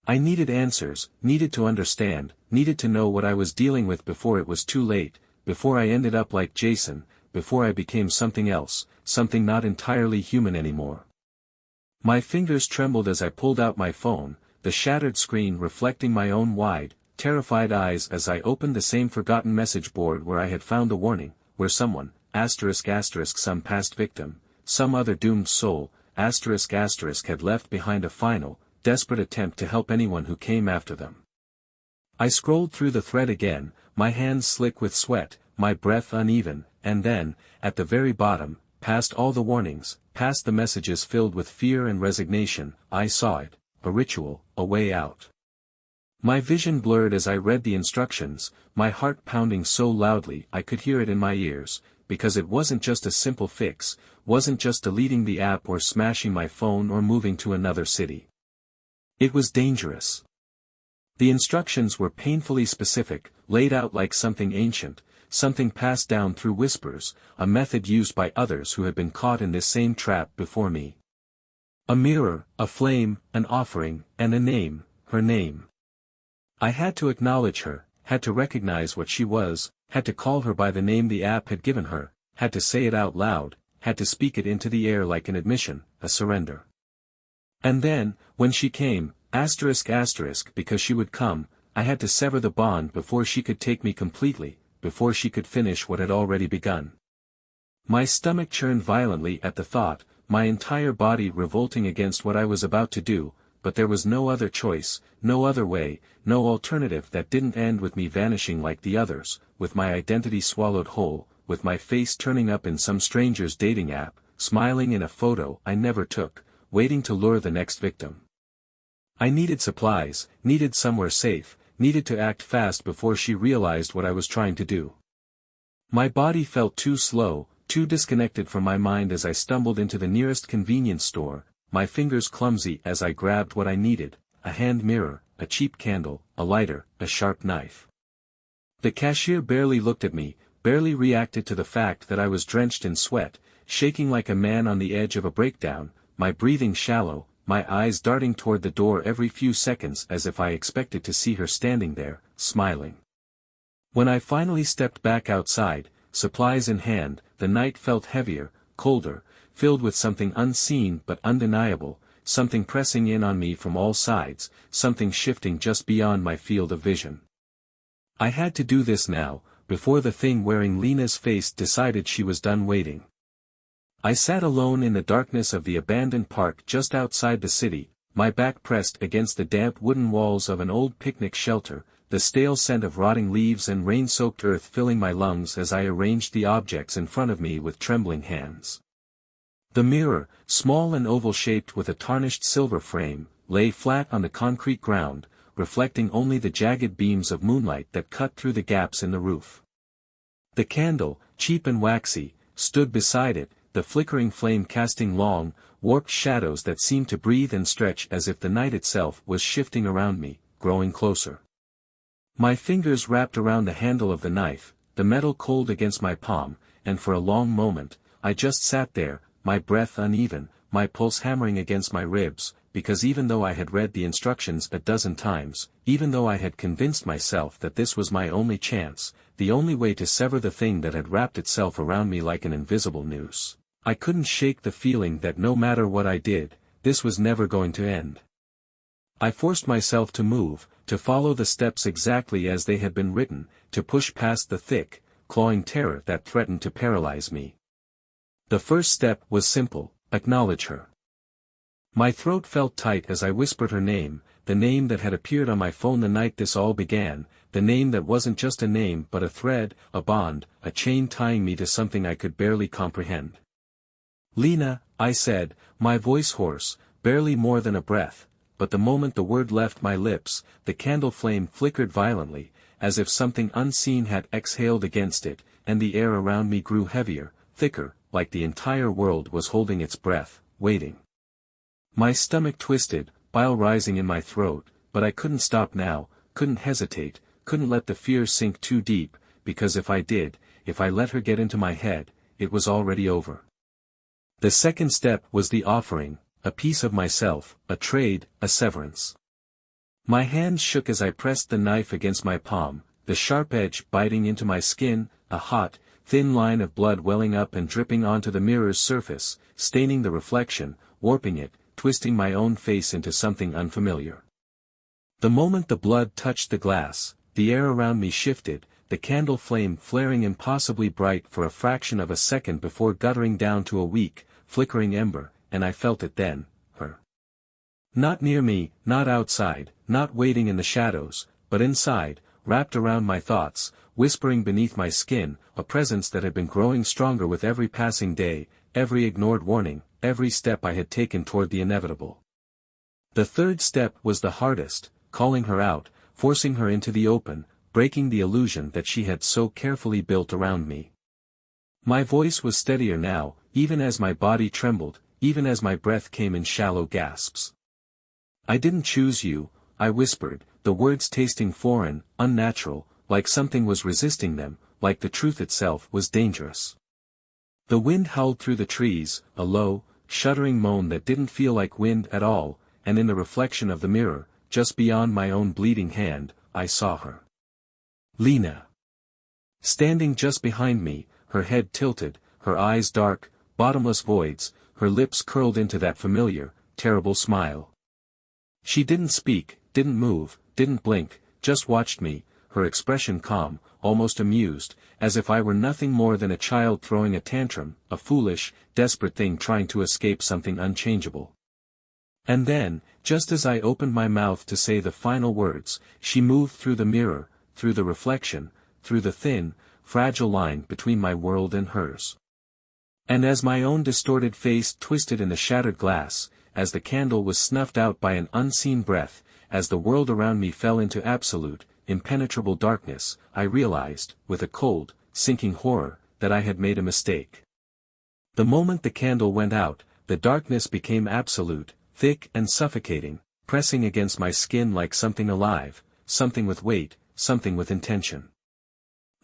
I needed answers, needed to understand, needed to know what I was dealing with before it was too late, before I ended up like Jason, before I became something else, something not entirely human anymore. My fingers trembled as I pulled out my phone, the shattered screen reflecting my own wide, terrified eyes as I opened the same forgotten message board where I had found the warning, where someone, some past victim, some other doomed soul, had left behind a final, desperate attempt to help anyone who came after them. I scrolled through the thread again, my hands slick with sweat, my breath uneven, and then, at the very bottom, past all the warnings, past the messages filled with fear and resignation, I saw it, a ritual, a way out. My vision blurred as I read the instructions, my heart pounding so loudly I could hear it in my ears, because it wasn't just a simple fix, wasn't just deleting the app or smashing my phone or moving to another city. It was dangerous. The instructions were painfully specific, laid out like something ancient, something passed down through whispers, a method used by others who had been caught in this same trap before me. A mirror, a flame, an offering, and a name, her name. I had to acknowledge her, had to recognize what she was, had to call her by the name the app had given her, had to say it out loud, had to speak it into the air like an admission, a surrender. And then, when she came, because she would come, I had to sever the bond before she could take me completely, before she could finish what had already begun. My stomach churned violently at the thought, my entire body revolting against what I was about to do, but there was no other choice, no other way, no alternative that didn't end with me vanishing like the others, with my identity swallowed whole, with my face turning up in some stranger's dating app, smiling in a photo I never took, waiting to lure the next victim. I needed supplies, needed somewhere safe, needed to act fast before she realized what I was trying to do. My body felt too slow, too disconnected from my mind as I stumbled into the nearest convenience store, my fingers clumsy as I grabbed what I needed, a hand mirror, a cheap candle, a lighter, a sharp knife. The cashier barely looked at me, barely reacted to the fact that I was drenched in sweat, shaking like a man on the edge of a breakdown, my breathing shallow, my eyes darting toward the door every few seconds as if I expected to see her standing there, smiling. When I finally stepped back outside, supplies in hand, the night felt heavier, colder, filled with something unseen but undeniable, something pressing in on me from all sides, something shifting just beyond my field of vision. I had to do this now, before the thing wearing Lena's face decided she was done waiting. I sat alone in the darkness of the abandoned park just outside the city, my back pressed against the damp wooden walls of an old picnic shelter, the stale scent of rotting leaves and rain-soaked earth filling my lungs as I arranged the objects in front of me with trembling hands. The mirror, small and oval-shaped with a tarnished silver frame, lay flat on the concrete ground, reflecting only the jagged beams of moonlight that cut through the gaps in the roof. The candle, cheap and waxy, stood beside it, the flickering flame casting long, warped shadows that seemed to breathe and stretch as if the night itself was shifting around me, growing closer. My fingers wrapped around the handle of the knife, the metal cold against my palm, and for a long moment, I just sat there, my breath uneven, my pulse hammering against my ribs, because even though I had read the instructions a dozen times, even though I had convinced myself that this was my only chance, the only way to sever the thing that had wrapped itself around me like an invisible noose, I couldn't shake the feeling that no matter what I did, this was never going to end. I forced myself to move, to follow the steps exactly as they had been written, to push past the thick, clawing terror that threatened to paralyze me. The first step was simple: acknowledge her. My throat felt tight as I whispered her name, the name that had appeared on my phone the night this all began, the name that wasn't just a name but a thread, a bond, a chain tying me to something I could barely comprehend. "Lena," I said, my voice hoarse, barely more than a breath, but the moment the word left my lips, the candle flame flickered violently, as if something unseen had exhaled against it, and the air around me grew heavier, thicker, like the entire world was holding its breath, waiting. My stomach twisted, bile rising in my throat, but I couldn't stop now, couldn't hesitate, couldn't let the fear sink too deep, because if I did, if I let her get into my head, it was already over. The second step was the offering, a piece of myself, a trade, a severance. My hands shook as I pressed the knife against my palm, the sharp edge biting into my skin, a hot, thin line of blood welling up and dripping onto the mirror's surface, staining the reflection, warping it, twisting my own face into something unfamiliar. The moment the blood touched the glass, the air around me shifted, the candle flame flaring impossibly bright for a fraction of a second before guttering down to a weak, flickering ember, and I felt it then, her. Not near me, not outside, not waiting in the shadows, but inside, wrapped around my thoughts, whispering beneath my skin, a presence that had been growing stronger with every passing day, every ignored warning, every step I had taken toward the inevitable. The third step was the hardest, calling her out, forcing her into the open, breaking the illusion that she had so carefully built around me. My voice was steadier now, even as my body trembled, even as my breath came in shallow gasps. "I didn't choose you," I whispered, the words tasting foreign, unnatural, like something was resisting them, like the truth itself was dangerous. The wind howled through the trees, a low, shuddering moan that didn't feel like wind at all, and in the reflection of the mirror, just beyond my own bleeding hand, I saw her. Lena. Standing just behind me, her head tilted, her eyes dark, bottomless voids, her lips curled into that familiar, terrible smile. She didn't speak, didn't move, didn't blink, just watched me, her expression calm, almost amused, as if I were nothing more than a child throwing a tantrum, a foolish, desperate thing trying to escape something unchangeable. And then, just as I opened my mouth to say the final words, she moved through the mirror, through the reflection, through the thin, fragile line between my world and hers. And as my own distorted face twisted in the shattered glass, as the candle was snuffed out by an unseen breath, as the world around me fell into absolute, impenetrable darkness, I realized, with a cold, sinking horror, that I had made a mistake. The moment the candle went out, the darkness became absolute, thick and suffocating, pressing against my skin like something alive, something with weight, something with intention.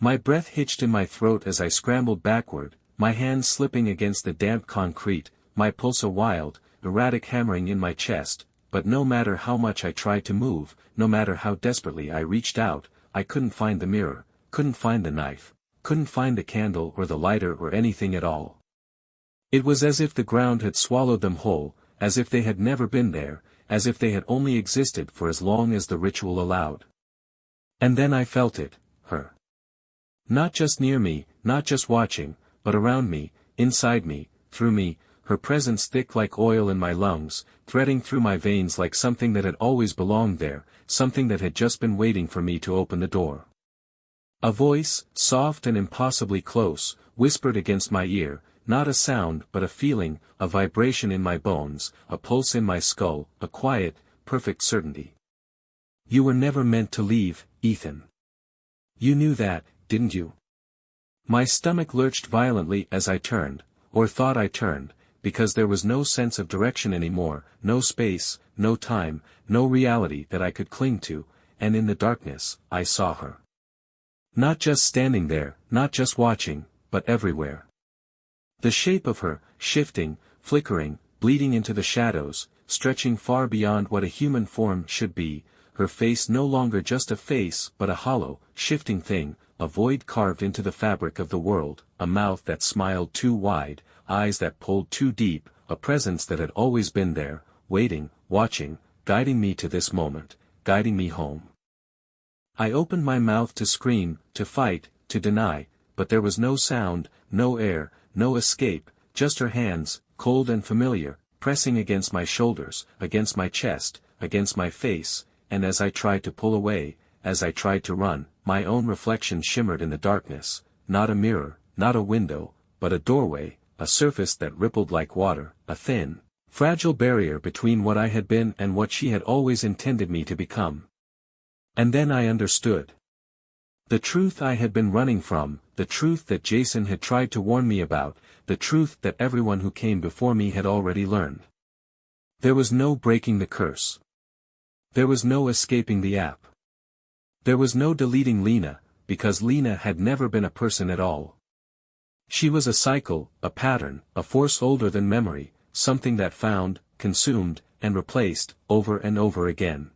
My breath hitched in my throat as I scrambled backward, my hands slipping against the damp concrete, my pulse a wild, erratic hammering in my chest, but no matter how much I tried to move, no matter how desperately I reached out, I couldn't find the mirror, couldn't find the knife, couldn't find the candle or the lighter or anything at all. It was as if the ground had swallowed them whole, as if they had never been there, as if they had only existed for as long as the ritual allowed. And then I felt it, her. Not just near me, not just watching, but around me, inside me, through me, her presence thick like oil in my lungs, threading through my veins like something that had always belonged there, something that had just been waiting for me to open the door. A voice, soft and impossibly close, whispered against my ear, not a sound but a feeling, a vibration in my bones, a pulse in my skull, a quiet, perfect certainty. "You were never meant to leave, Ethan. You knew that, didn't you?" My stomach lurched violently as I turned, or thought I turned, because there was no sense of direction anymore, no space, no time, no reality that I could cling to, and in the darkness, I saw her. Not just standing there, not just watching, but everywhere. The shape of her, shifting, flickering, bleeding into the shadows, stretching far beyond what a human form should be, her face no longer just a face but a hollow, shifting thing, a void carved into the fabric of the world, a mouth that smiled too wide, eyes that pulled too deep, a presence that had always been there, waiting, watching, guiding me to this moment, guiding me home. I opened my mouth to scream, to fight, to deny, but there was no sound, no air, no escape, just her hands, cold and familiar, pressing against my shoulders, against my chest, against my face, and as I tried to pull away, as I tried to run, my own reflection shimmered in the darkness, not a mirror, not a window, but a doorway, a surface that rippled like water, a thin, fragile barrier between what I had been and what she had always intended me to become. And then I understood. The truth I had been running from, the truth that Jason had tried to warn me about, the truth that everyone who came before me had already learned. There was no breaking the curse. There was no escaping the app. There was no deleting Lena, because Lena had never been a person at all. She was a cycle, a pattern, a force older than memory, something that found, consumed, and replaced, over and over again.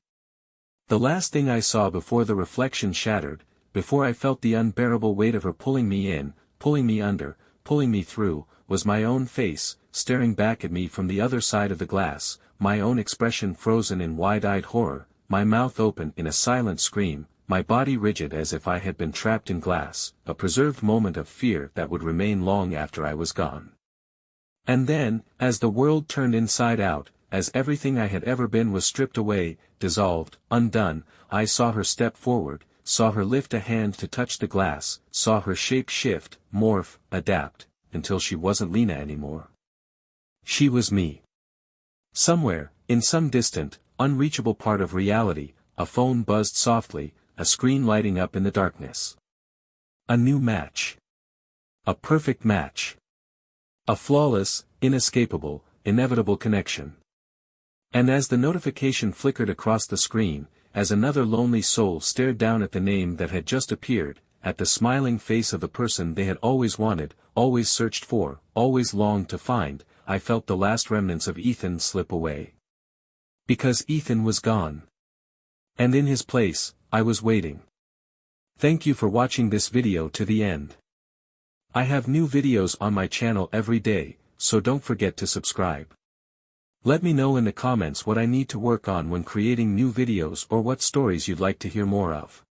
The last thing I saw before the reflection shattered, before I felt the unbearable weight of her pulling me in, pulling me under, pulling me through, was my own face, staring back at me from the other side of the glass, my own expression frozen in wide-eyed horror, my mouth open in a silent scream, my body rigid as if I had been trapped in glass, a preserved moment of fear that would remain long after I was gone. And then, as the world turned inside out, as everything I had ever been was stripped away, dissolved, undone, I saw her step forward, saw her lift a hand to touch the glass, saw her shape shift, morph, adapt, until she wasn't Lena anymore. She was me. Somewhere, in some distant, unreachable part of reality, a phone buzzed softly, a screen lighting up in the darkness. A new match. A perfect match. A flawless, inescapable, inevitable connection. And as the notification flickered across the screen, as another lonely soul stared down at the name that had just appeared, at the smiling face of the person they had always wanted, always searched for, always longed to find, I felt the last remnants of Ethan slip away. Because Ethan was gone. And in his place, I was waiting. Thank you for watching this video to the end. I have new videos on my channel every day, so don't forget to subscribe. Let me know in the comments what I need to work on when creating new videos or what stories you'd like to hear more of.